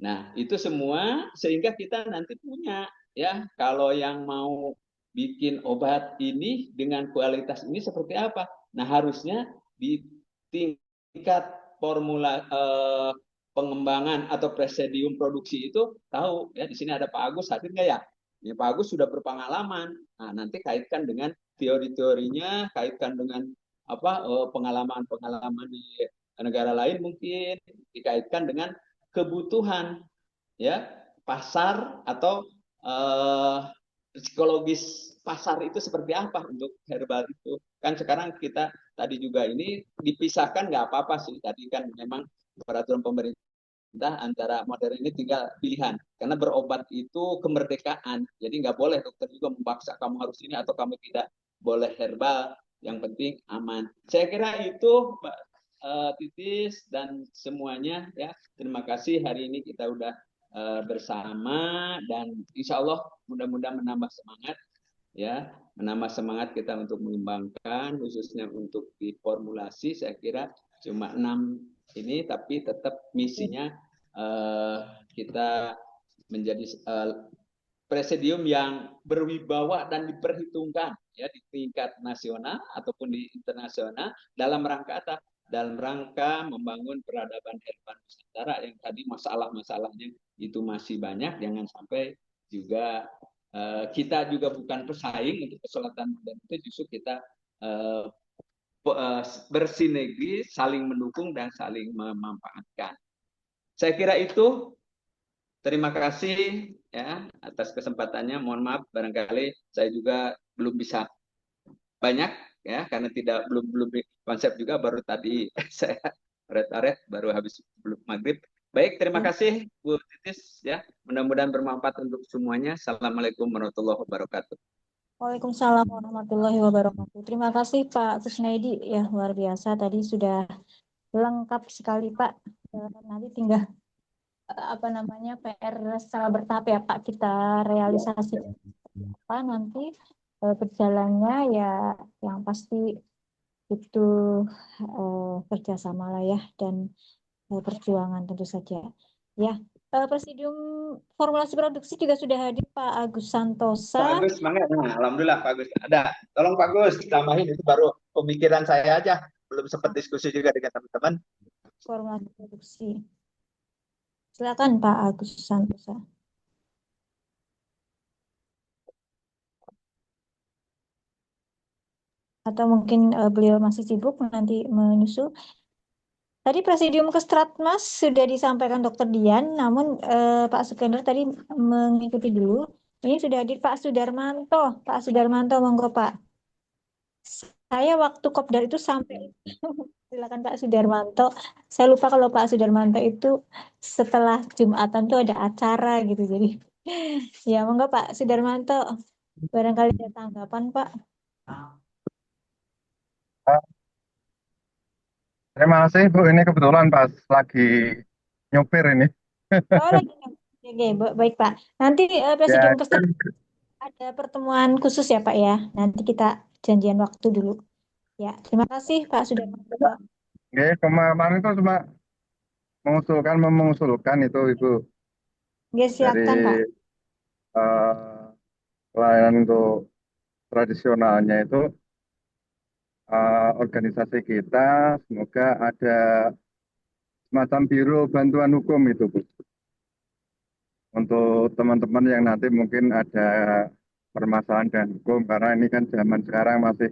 Nah, itu semua sehingga kita nanti punya, ya, kalau yang mau bikin obat ini dengan kualitas ini seperti apa. Nah, harusnya di tingkat formula pengembangan atau presidium produksi itu tahu, ya, di sini ada Pak Agus, hadir nggak ya? Ya, Pak Agus sudah berpengalaman. Nah, nanti kaitkan dengan teori-teorinya, kaitkan dengan pengalaman-pengalaman di negara lain, mungkin dikaitkan dengan kebutuhan, ya, pasar atau psikologis pasar itu seperti apa untuk herbal itu. Kan sekarang kita tadi juga ini dipisahkan nggak apa-apa sih, tadi kan memang peraturan pemerintah antara modern ini tinggal pilihan, karena berobat itu kemerdekaan, jadi nggak boleh dokter juga memaksa kamu harus ini atau kamu tidak boleh herbal, yang penting aman. Saya kira itu Mbak Titis dan semuanya, ya. Terima kasih, hari ini kita udah bersama dan insya Allah mudah-mudahan menambah semangat ya, menambah semangat kita untuk mengembangkan, khususnya untuk di formulasi. Saya kira cuma 6 ini, tapi tetap misinya kita menjadi presidium yang berwibawa dan diperhitungkan ya di tingkat nasional ataupun di internasional dalam rangka apa? Dalam rangka membangun peradaban Herban Nusantara yang tadi masalah-masalahnya itu masih banyak. Jangan sampai juga kita juga bukan pesaing untuk kesultanan modern, itu justru kita bersinergi, saling mendukung dan saling memanfaatkan. Saya kira itu. Terima kasih ya atas kesempatannya. Mohon maaf barangkali saya juga belum bisa banyak ya karena belum konsep juga, baru tadi saya ret baru habis belum maghrib. Baik, terima kasih Bu Titis ya. Mudah-mudahan bermanfaat untuk semuanya. Assalamualaikum warahmatullahi wabarakatuh. Waalaikumsalam warahmatullahi wabarakatuh. Terima kasih Pak Kusnaidi ya, luar biasa tadi sudah lengkap sekali Pak. Nanti tinggal PR secara bertahap ya Pak, kita realisasi apa nanti berjalannya ya, yang pasti itu kerjasama lah ya, dan perjuangan tentu saja ya. Presidium formulasi produksi juga sudah hadir Pak Agus Santosa. Pak Agus, semangat. Nah, alhamdulillah Pak Agus ada. Tolong Pak Agus tambahin, itu baru pemikiran saya aja, belum sempat diskusi juga dengan teman-teman. Formulasi produksi. Silakan Pak Agus Santosa. Atau mungkin beliau masih sibuk nanti menyusul. Tadi Presidium Kestratmas sudah disampaikan Dr. Dian, namun Pak Sukender tadi mengikuti dulu. Ini sudah hadir Pak Sudarmanto. Pak Sudarmanto, monggo Pak. Saya waktu kopdar itu sampai silakan Pak Sudarmanto. Saya lupa kalau Pak Sudarmanto itu setelah Jumatan tuh ada acara gitu. Jadi ya monggo Pak Sudarmanto. Barangkali ada tanggapan Pak. Terima kasih Bu, ini kebetulan pas lagi nyopir ini. Oh lagi. Oke, baik Pak. Nanti Presidium Kestratmas ada pertemuan khusus ya Pak ya. Nanti kita janjian waktu dulu. Ya, terima kasih Pak Sudarmanto. Oke, kemarin itu cuma mengusulkan itu Ibu. Oke, silakan Pak. Pelayanan untuk tradisionalnya itu organisasi kita semoga ada semacam biro bantuan hukum itu Bu. Untuk teman-teman yang nanti mungkin ada permasalahan dengan hukum, karena ini kan zaman sekarang masih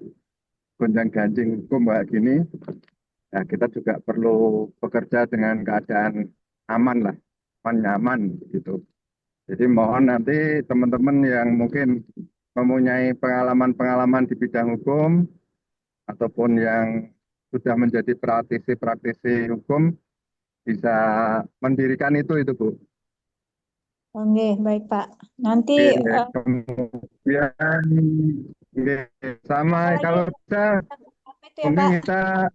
gonjang-ganjing hukum kayak gini. Nah, kita juga perlu bekerja dengan keadaan aman lah, nyaman gitu. Jadi mohon nanti teman-teman yang mungkin mempunyai pengalaman-pengalaman di bidang hukum ataupun yang sudah menjadi praktisi hukum bisa mendirikan itu Bu. Oke, baik Pak. Nanti kemudian sama kalau bisa mungkin kita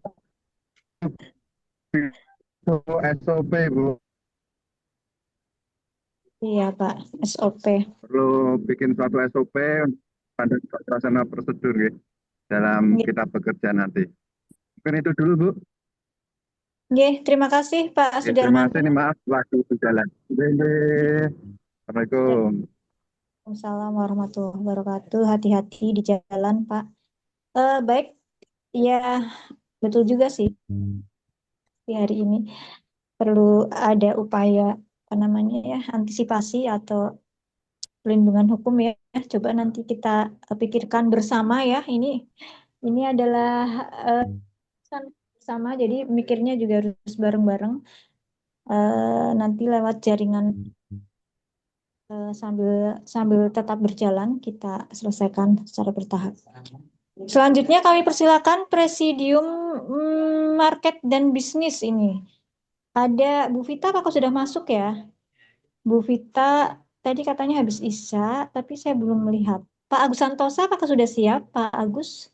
SOP Bu. Iya Pak, SOP. Perlu bikin suatu SOP pada suasana prosedur ya, dalam kita bekerja nanti. Mungkin itu dulu Bu. Oke, terima kasih Pak Sudarmanto. Terima kasih, maaf waktu berjalan. Assalamualaikum. Waalaikumsalam warahmatullahi wabarakatuh. Hati-hati di jalan Pak. Baik, ya betul juga sih. Di hari ini perlu ada upaya antisipasi atau pelindungan hukum ya. Coba nanti kita pikirkan bersama ya. Ini adalah sama, jadi mikirnya juga harus bareng-bareng. Nanti lewat jaringan sambil tetap berjalan kita selesaikan secara bertahap. Selanjutnya kami persilakan Presidium Market dan Bisnis ini. Ada Bu Vita, apakah sudah masuk ya? Bu Vita tadi katanya habis Isya, tapi saya belum melihat. Pak Agus Santosa, apakah sudah siap Pak Agus?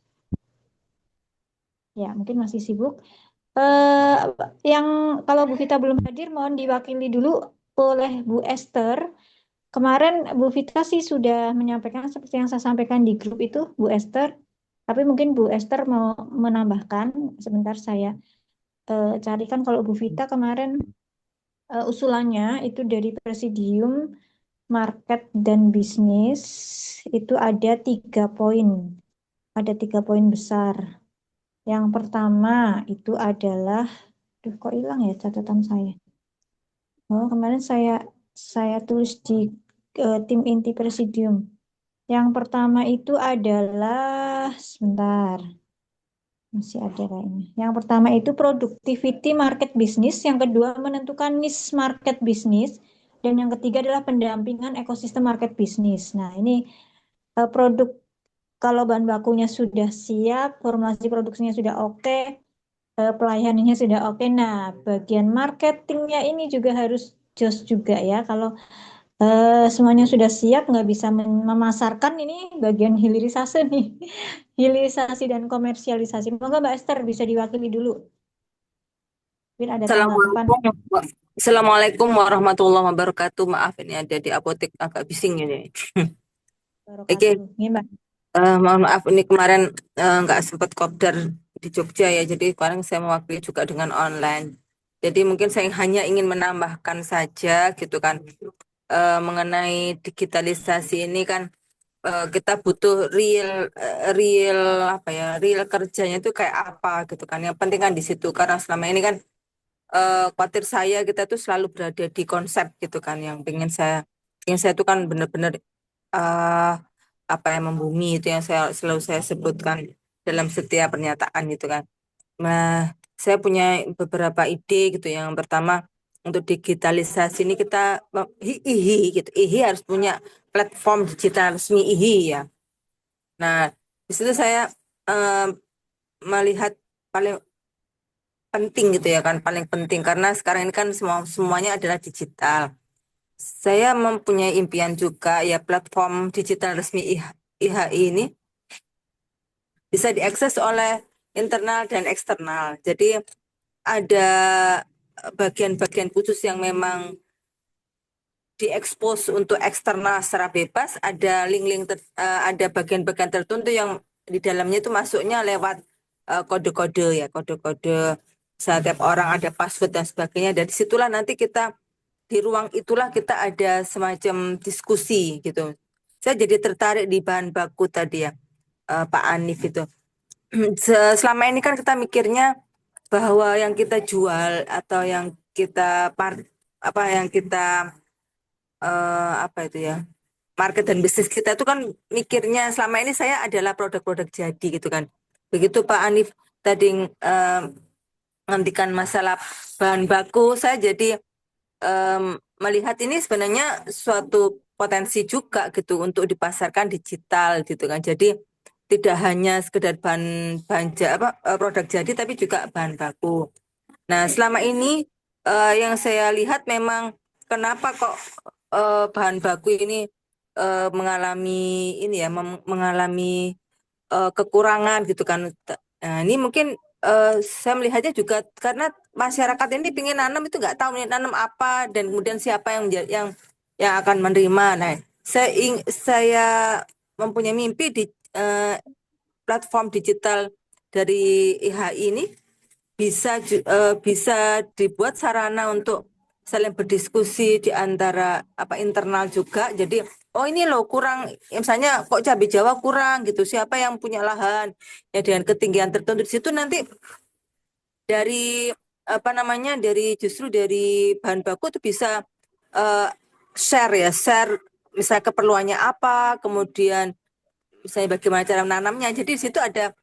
Ya, mungkin masih sibuk. Yang kalau Bu Vita belum hadir, mohon diwakili dulu oleh Bu Esther. kemarin Bu Vita sih sudah menyampaikan seperti yang saya sampaikan di grup itu, Bu Esther. Tapi mungkin Bu Esther mau menambahkan, sebentar saya carikan. Kalau Bu Vita kemarin usulannya itu dari Presidium Market dan Bisnis, itu ada 3 poin. Ada 3 poin besar. Yang pertama itu adalah, kok hilang ya catatan saya. Oh, kemarin saya tulis di tim inti Presidium. Yang pertama itu adalah, sebentar, masih ada kayaknya. Yang pertama itu productivity market business, yang kedua menentukan niche market business, dan yang ketiga adalah pendampingan ekosistem market business. Nah, ini produk, kalau bahan bakunya sudah siap, formulasi produksinya sudah oke, pelayanannya sudah oke. Nah, bagian marketingnya ini juga harus jos juga ya. Kalau semuanya sudah siap, nggak bisa memasarkan, ini bagian hilirisasi nih. Hilirisasi dan komersialisasi. Moga Mbak Esther bisa diwakili dulu. Mungkin ada tanggapan. Assalamualaikum warahmatullahi wabarakatuh. Maaf ini ada di apotek agak bising ini. Oke, Ini Mbak. mohon maaf ini kemarin nggak sempat kopdar di Jogja ya. Jadi kemarin saya mewakili juga dengan online. Jadi mungkin saya hanya ingin menambahkan saja gitu kan mengenai digitalisasi ini kan kita butuh real apa ya, real kerjanya itu kayak apa gitu kan. Yang penting kan di situ karena selama ini kan khawatir saya kita tuh selalu berada di konsep gitu kan yang ingin saya itu kan benar-benar apa yang membumi itu yang selalu saya sebutkan dalam setiap pernyataan gitu kan. Nah, saya punya beberapa ide gitu. Yang pertama untuk digitalisasi ini kita IHI gitu. IHI harus punya platform digital resmi IHI ya. Nah, di situ saya melihat paling penting gitu ya kan, paling penting karena sekarang ini kan semuanya adalah digital. Saya mempunyai impian juga ya platform digital resmi IHI ini bisa diakses oleh internal dan eksternal. Jadi ada bagian-bagian khusus yang memang diekspos untuk eksternal secara bebas, ada link-link ada bagian-bagian tertentu yang di dalamnya itu masuknya lewat kode-kode ya, kode-kode. Setiap orang ada password dan sebagainya. Dari situlah nanti kita di ruang itulah kita ada semacam diskusi gitu. Saya jadi tertarik di bahan baku tadi ya, Pak Anif itu. Selama ini kan kita mikirnya bahwa yang kita jual atau yang kita apa itu ya, market dan bisnis kita itu kan mikirnya selama ini saya adalah produk-produk jadi gitu kan. Begitu Pak Anif tadi menghentikan masalah bahan baku, saya jadi melihat ini sebenarnya suatu potensi juga gitu untuk dipasarkan digital gitu kan. Jadi tidak hanya sekedar produk jadi tapi juga bahan baku. Nah, selama ini yang saya lihat memang kenapa kok bahan baku ini mengalami ini ya mengalami kekurangan gitu kan. Nah, ini mungkin saya melihatnya juga karena masyarakat ini ingin nanam itu nggak tahu nih nanam apa dan kemudian siapa yang akan menerima. Nah, saya mempunyai mimpi di platform digital dari IHI ini bisa dibuat sarana untuk saling berdiskusi di antara internal juga. Jadi ini loh kurang, misalnya kok cabai Jawa kurang gitu. Siapa yang punya lahan ya dengan ketinggian tertentu di situ nanti dari justru dari bahan baku itu bisa share misalnya keperluannya apa, kemudian misalnya bagaimana cara menanamnya. Jadi di situ ada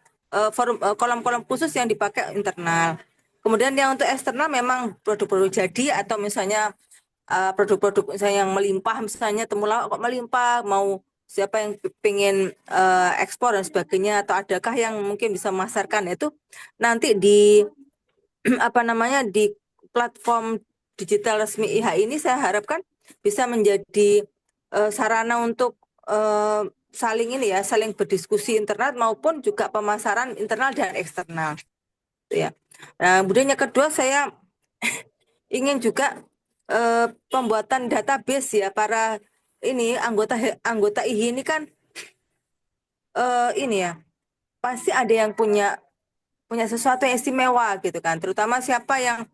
kolom-kolom khusus yang dipakai internal. Kemudian yang untuk eksternal memang produk-produk jadi atau misalnya produk-produk misalnya yang melimpah, misalnya temulawak kok melimpah, mau siapa yang pengen ekspor dan sebagainya, atau adakah yang mungkin bisa memasarkan itu nanti di di platform digital resmi IHI ini saya harapkan bisa menjadi sarana untuk saling berdiskusi internal maupun juga pemasaran internal dan eksternal ya. Nah, kemudian yang kedua saya ingin juga pembuatan database ya para ini anggota IHI ini kan ini ya pasti ada yang punya sesuatu yang istimewa gitu kan, terutama siapa yang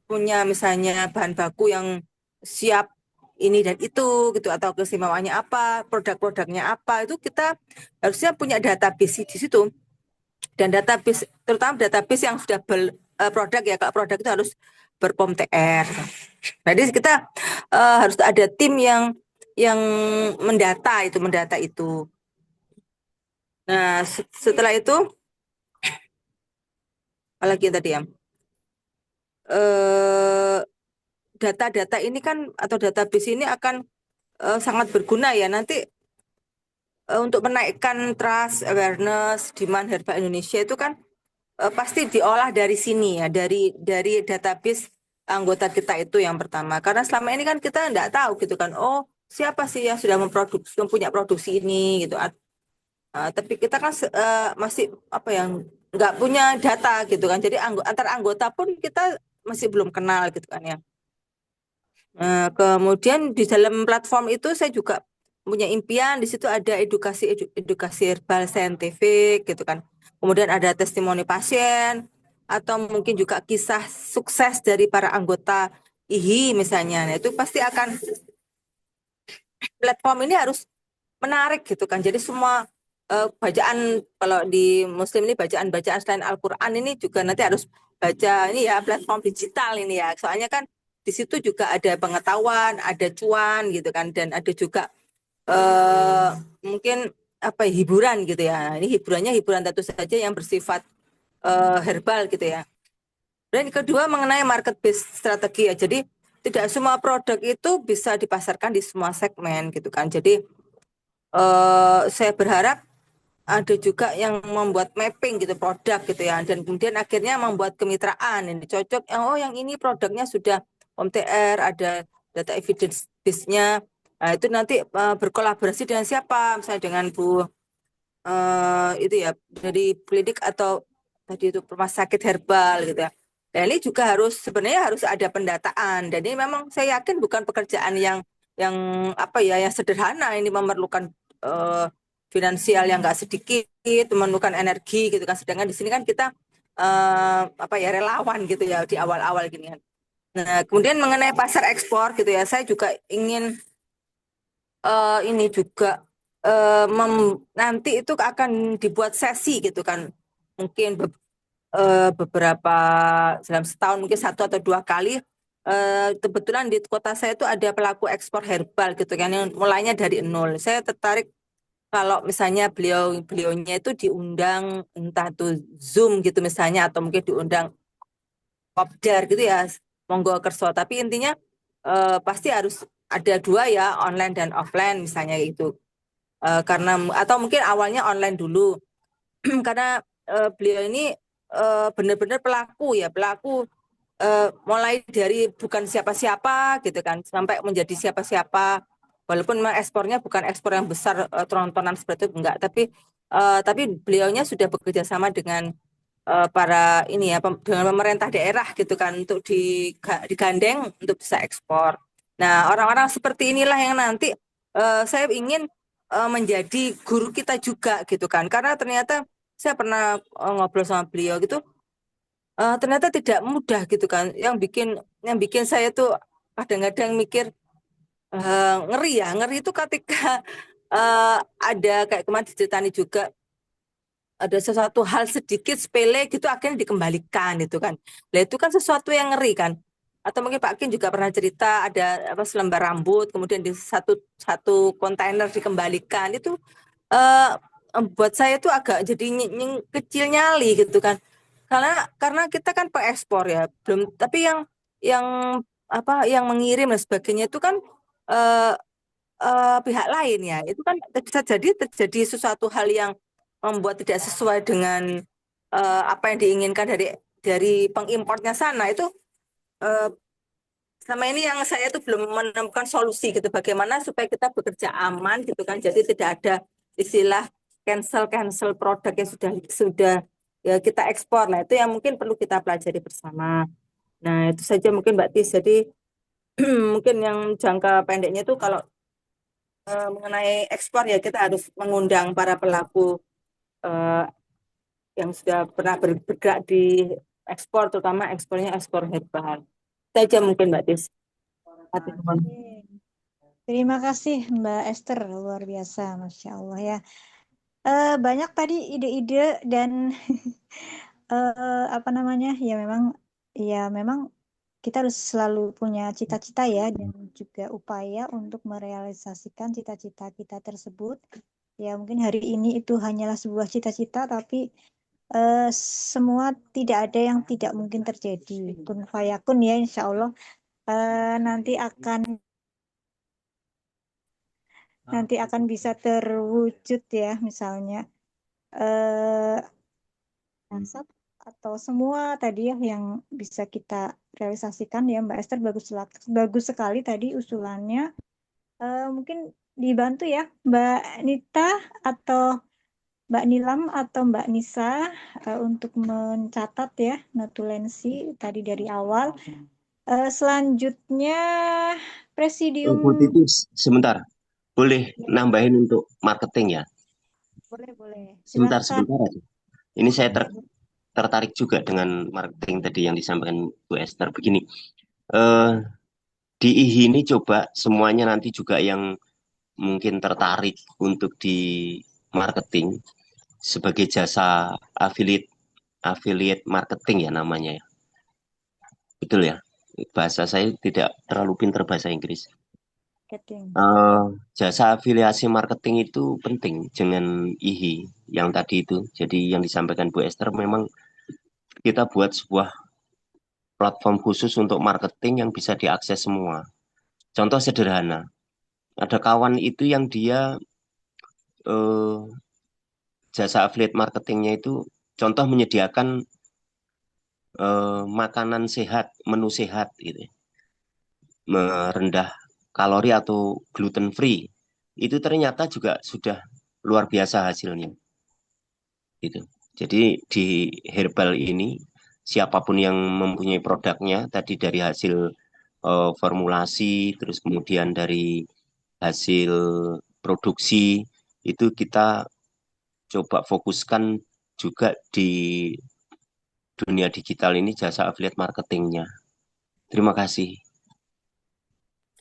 punya misalnya bahan baku yang siap ini dan itu gitu, atau keistimewaannya apa, produk-produknya apa, itu kita harusnya punya database di situ. Dan database, terutama database yang sudah produk ya, kalau produk itu harus berpom TR. Jadi kita harus ada tim yang mendata itu. Nah, setelah itu apalagi yang tadi ya, data-data ini kan atau database ini akan sangat berguna ya nanti untuk menaikkan trust, awareness, demand herbal Indonesia itu kan pasti diolah dari sini ya, dari database anggota kita itu yang pertama. Karena selama ini kan kita nggak tahu gitu kan, oh siapa sih yang sudah mempunyai produksi ini gitu. Tapi kita kan masih apa yang nggak punya data gitu kan. Jadi antar anggota pun kita masih belum kenal gitu kan ya. Kemudian di dalam platform itu saya juga punya impian, di situ ada edukasi herbal saintifik gitu kan. Kemudian ada testimoni pasien atau mungkin juga kisah sukses dari para anggota IHI misalnya. Nah, itu pasti akan platform ini harus menarik gitu kan. Jadi semua bacaan, kalau di Muslim ini bacaan-bacaan selain Al-Quran ini juga nanti harus baca ini ya, platform digital ini ya. Soalnya kan di situ juga ada pengetahuan, ada cuan gitu kan, dan ada juga mungkin apa ya, hiburan gitu ya. Ini hiburannya hiburan tentu saja yang bersifat herbal gitu ya. Dan kedua mengenai market based strategi ya. Jadi tidak semua produk itu bisa dipasarkan di semua segmen gitu kan. Jadi saya berharap ada juga yang membuat mapping gitu produk gitu ya, dan kemudian akhirnya membuat kemitraan ini cocok, yang ini produknya sudah OMTR, ada data evidence base-nya. Nah, itu nanti berkolaborasi dengan siapa, misalnya dengan Bu itu ya dari klinik atau tadi itu rumah sakit herbal gitu ya. Dan ini juga sebenarnya harus ada pendataan, dan ini memang saya yakin bukan pekerjaan yang apa ya, yang sederhana, ini memerlukan finansial yang nggak sedikit, memerlukan energi gitu kan. Sedangkan di sini kan kita apa ya, relawan gitu ya di awal-awal gini kan. Nah, kemudian mengenai pasar ekspor gitu ya, saya juga ingin ini juga nanti itu akan dibuat sesi gitu kan. Mungkin beberapa dalam setahun mungkin 1 atau 2 kali. Kebetulan di kota saya itu ada pelaku ekspor herbal gitu kan, yang mulainya dari nol. Saya tertarik kalau misalnya beliaunya itu diundang, entah itu Zoom gitu misalnya, atau mungkin diundang kopdar gitu ya, monggo kerso. Tapi intinya pasti harus ada dua ya, online dan offline misalnya itu. Karena atau mungkin awalnya online dulu karena beliau ini benar-benar pelaku mulai dari bukan siapa-siapa gitu kan sampai menjadi siapa-siapa, walaupun memang ekspornya bukan ekspor yang besar tontonan seperti itu enggak, tapi beliaunya sudah bekerja sama dengan para ini ya, dengan pemerintah daerah gitu kan, untuk digandeng untuk bisa ekspor. Nah, orang-orang seperti inilah yang nanti saya ingin menjadi guru kita juga gitu kan, karena ternyata saya pernah ngobrol sama beliau gitu, ternyata tidak mudah gitu kan. Yang bikin saya tuh kadang-kadang mikir ngeri itu ketika ada kayak kemarin diceritani juga, ada sesuatu hal sedikit sepele gitu akhirnya dikembalikan gitu kan. Nah, itu kan sesuatu yang ngeri kan. Atau mungkin Pak Kin juga pernah cerita ada apa, selembar rambut kemudian di satu kontainer dikembalikan. Itu buat saya tuh agak jadi kecil nyali gitu kan. Karena kita kan pengekspor ya, belum, tapi yang apa, yang mengirim dan sebagainya itu kan eh, pihak lain ya. Itu kan bisa jadi terjadi sesuatu hal yang membuat tidak sesuai dengan apa yang diinginkan dari pengimportnya sana. Itu selama ini yang saya itu belum menemukan solusi gitu, bagaimana supaya kita bekerja aman gitu kan. Jadi tidak ada istilah cancel produk yang sudah ya kita ekspor. Nah, itu yang mungkin perlu kita pelajari bersama. Nah, itu saja mungkin Mbak Tis. Jadi mungkin yang jangka pendeknya itu kalau mengenai ekspor ya kita harus mengundang para pelaku eh, yang sudah pernah bergerak di ekspor, terutama ekspor herbal. Itu aja mungkin Mbak Tis. Hatur nuhun. Oke. Terima kasih Mbak Esther, luar biasa, Masya Allah ya. Banyak tadi ide-ide dan apa namanya ya memang kita harus selalu punya cita-cita ya dan juga upaya untuk merealisasikan cita-cita kita tersebut. Ya mungkin hari ini itu hanyalah sebuah cita-cita, tapi semua tidak ada yang tidak mungkin terjadi. Kun fayakun ya, insya Allah nanti akan bisa terwujud ya, misalnya konsep atau semua tadi ya yang bisa kita realisasikan ya Mbak Esther, bagus sekali tadi usulannya. Mungkin dibantu ya Mbak Nita atau Mbak Nilam atau Mbak Nisa untuk mencatat ya notulensi tadi dari awal. Selanjutnya presidium. Bu Titis, sebentar. Boleh nambahin untuk marketing ya? Boleh. Sebentar Silakan. aja. Ini saya tertarik juga dengan marketing tadi yang disampaikan Bu Esther. Begini, di IHI ini coba semuanya nanti juga yang mungkin tertarik untuk di marketing sebagai jasa affiliate marketing ya namanya ya. Betul ya? Bahasa saya tidak terlalu pintar bahasa Inggris. Jasa afiliasi marketing itu penting dengan IHI yang tadi itu. Jadi yang disampaikan Bu Esther memang kita buat sebuah platform khusus untuk marketing yang bisa diakses semua. Contoh sederhana, ada kawan itu yang dia jasa affiliate marketingnya itu contoh menyediakan makanan sehat, menu sehat gitu, merendah kalori atau gluten free. Itu ternyata juga sudah luar biasa hasilnya. Gitu. Jadi di herbal ini siapapun yang mempunyai produknya tadi dari hasil formulasi, terus kemudian dari hasil produksi itu kita coba fokuskan juga di dunia digital ini jasa affiliate marketingnya. Terima kasih.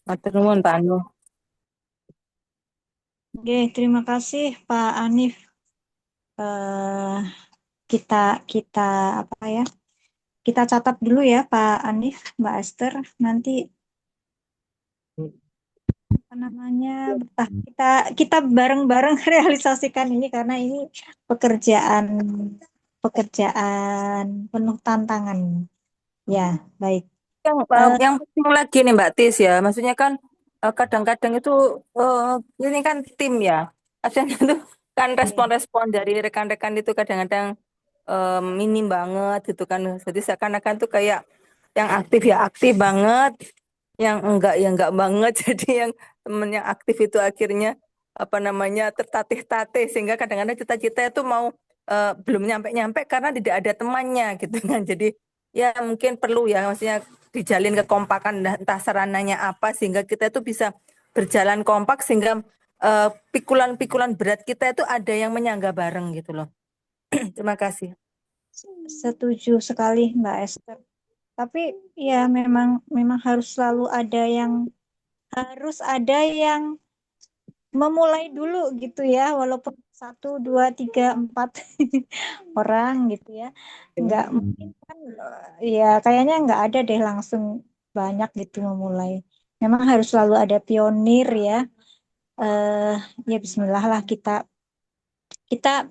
Hatur nuhun Pak Anu. Oke, terima kasih Pak Anif. Kita apa ya? Kita catat dulu ya Pak Anif, Mbak Esther. Nanti apa namanya? Kita bareng-bareng realisasikan ini karena ini pekerjaan penuh tantangan. Ya, baik. Yang penting lagi nih Mbak Tis ya, maksudnya kan kadang-kadang itu ini kan tim ya, kadang itu kan respon-respon dari rekan-rekan itu kadang-kadang minim banget gitu kan, jadi seakan-akan tuh kayak yang aktif ya aktif banget, yang enggak ya enggak banget, jadi yang temen yang aktif itu akhirnya apa namanya tertatih-tatih sehingga kadang-kadang cita-cita itu mau belum nyampe-nyampe karena tidak ada temannya gitu kan, jadi ya mungkin perlu ya maksudnya dijalin kekompakan entah sarananya apa sehingga kita itu bisa berjalan kompak sehingga pikulan-pikulan berat kita itu ada yang menyangga bareng gitu loh. Terima kasih. Setuju sekali Mbak Esther. Tapi ya memang harus selalu ada yang memulai dulu gitu ya, walaupun 1, 2, 3, 4 orang gitu ya. Nggak mungkin kan ya kayaknya nggak ada deh langsung banyak gitu memulai. Memang harus selalu ada pionir ya. Ya Bismillah lah kita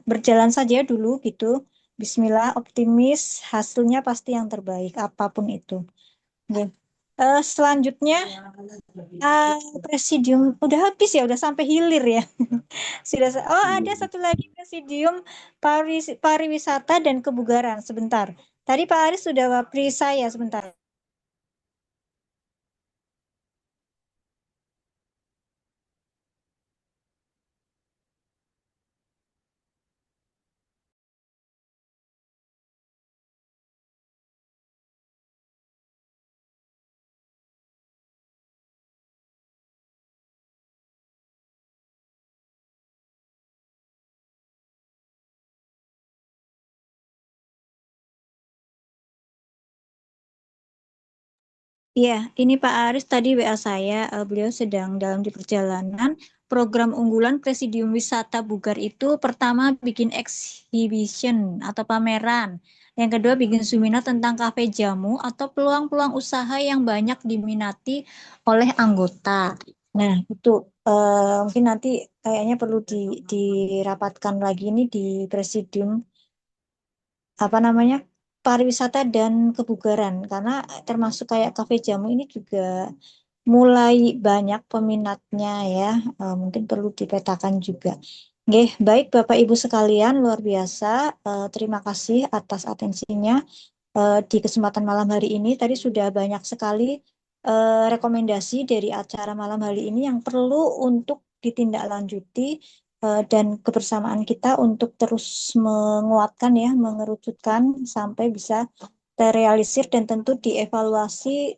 berjalan saja dulu gitu. Bismillah, optimis, hasilnya pasti yang terbaik apapun itu. Oke. Selanjutnya presidium udah habis ya, udah sampai hilir ya. Ada satu lagi presidium pariwisata dan kebugaran. Sebentar. Tadi Pak Aris sudah wapri saya sebentar. Iya, ini Pak Aris tadi WA saya, beliau sedang dalam di perjalanan. Program unggulan Presidium Wisata Bugar itu pertama bikin exhibition atau pameran. Yang kedua bikin seminar tentang kafe jamu atau peluang-peluang usaha yang banyak diminati oleh anggota. Nah, itu mungkin nanti kayaknya perlu dirapatkan lagi ini di Presidium apa namanya pariwisata dan kebugaran karena termasuk kayak kafe jamu ini juga mulai banyak peminatnya ya. Mungkin perlu dipetakan juga. Oke, baik Bapak Ibu sekalian luar biasa. Terima kasih atas atensinya di kesempatan malam hari ini. Tadi sudah banyak sekali rekomendasi dari acara malam hari ini yang perlu untuk ditindaklanjuti dan kebersamaan kita untuk terus menguatkan ya, mengerucutkan sampai bisa terrealisir dan tentu dievaluasi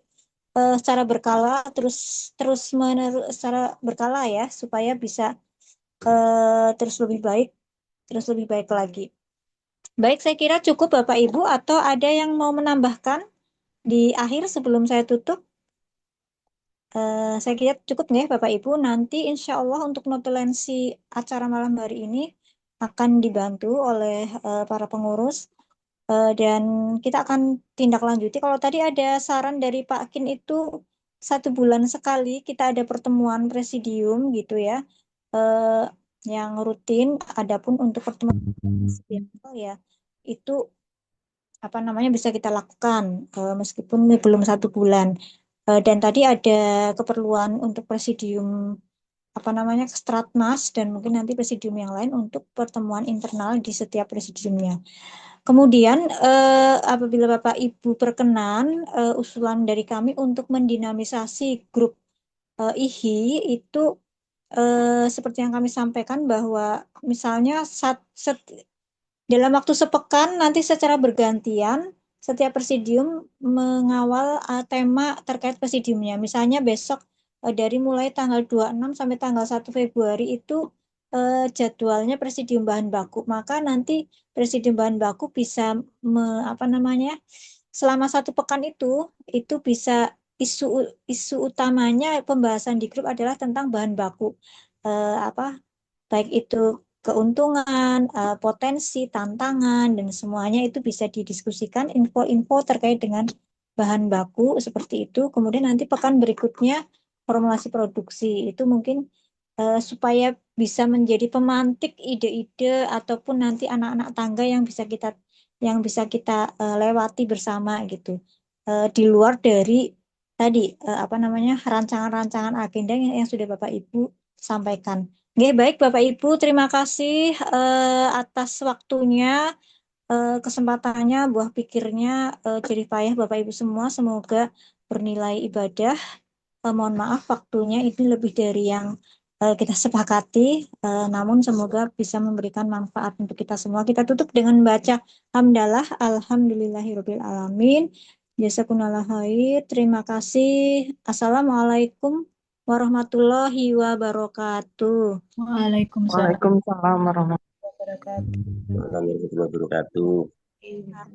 secara berkala terus menerus secara berkala ya supaya bisa terus lebih baik lagi. Baik, saya kira cukup Bapak Ibu atau ada yang mau menambahkan di akhir sebelum saya tutup? Saya kira cukup nih Bapak Ibu. Nanti insya Allah untuk notulensi acara malam hari ini akan dibantu oleh para pengurus dan kita akan tindak lanjuti. Kalau tadi ada saran dari Pak Kin itu 1 bulan sekali kita ada pertemuan presidium gitu ya, eh, yang rutin. Adapun untuk pertemuan presidium ya itu apa namanya bisa kita lakukan meskipun belum 1 bulan. Dan tadi ada keperluan untuk presidium apa namanya Stratmas dan mungkin nanti presidium yang lain untuk pertemuan internal di setiap presidiumnya. Kemudian apabila Bapak Ibu berkenan, usulan dari kami untuk mendinamisasi grup IHI itu seperti yang kami sampaikan bahwa misalnya dalam waktu sepekan nanti secara bergantian setiap presidium mengawal tema terkait presidiumnya. Misalnya besok dari mulai tanggal 26 sampai tanggal 1 Februari itu jadwalnya presidium bahan baku. Maka nanti presidium bahan baku bisa apa namanya selama 1 pekan itu bisa isu utamanya pembahasan di grup adalah tentang bahan baku. Apa baik itu keuntungan, potensi, tantangan, dan semuanya itu bisa didiskusikan info-info terkait dengan bahan baku seperti itu. Kemudian nanti pekan berikutnya formulasi produksi itu mungkin supaya bisa menjadi pemantik ide-ide ataupun nanti anak-anak tangga yang bisa kita lewati bersama gitu. Di luar dari tadi apa namanya rancangan-rancangan agenda yang sudah Bapak Ibu sampaikan. Oke, baik Bapak Ibu, terima kasih atas waktunya, kesempatannya, buah pikirnya, jerih payah Bapak Ibu semua. Semoga bernilai ibadah. Mohon maaf waktunya ini lebih dari yang kita sepakati, namun semoga bisa memberikan manfaat untuk kita semua. Kita tutup dengan baca hamdalah, alhamdulillahirabbil alamin. Jazakumullah khair. Terima kasih. Assalamualaikum warahmatullahi wabarakatuh. Waalaikumsalam Waalaikumsalam warahmatullahi wabarakatuh. Warahmatullahi wabarakatuh. Nah,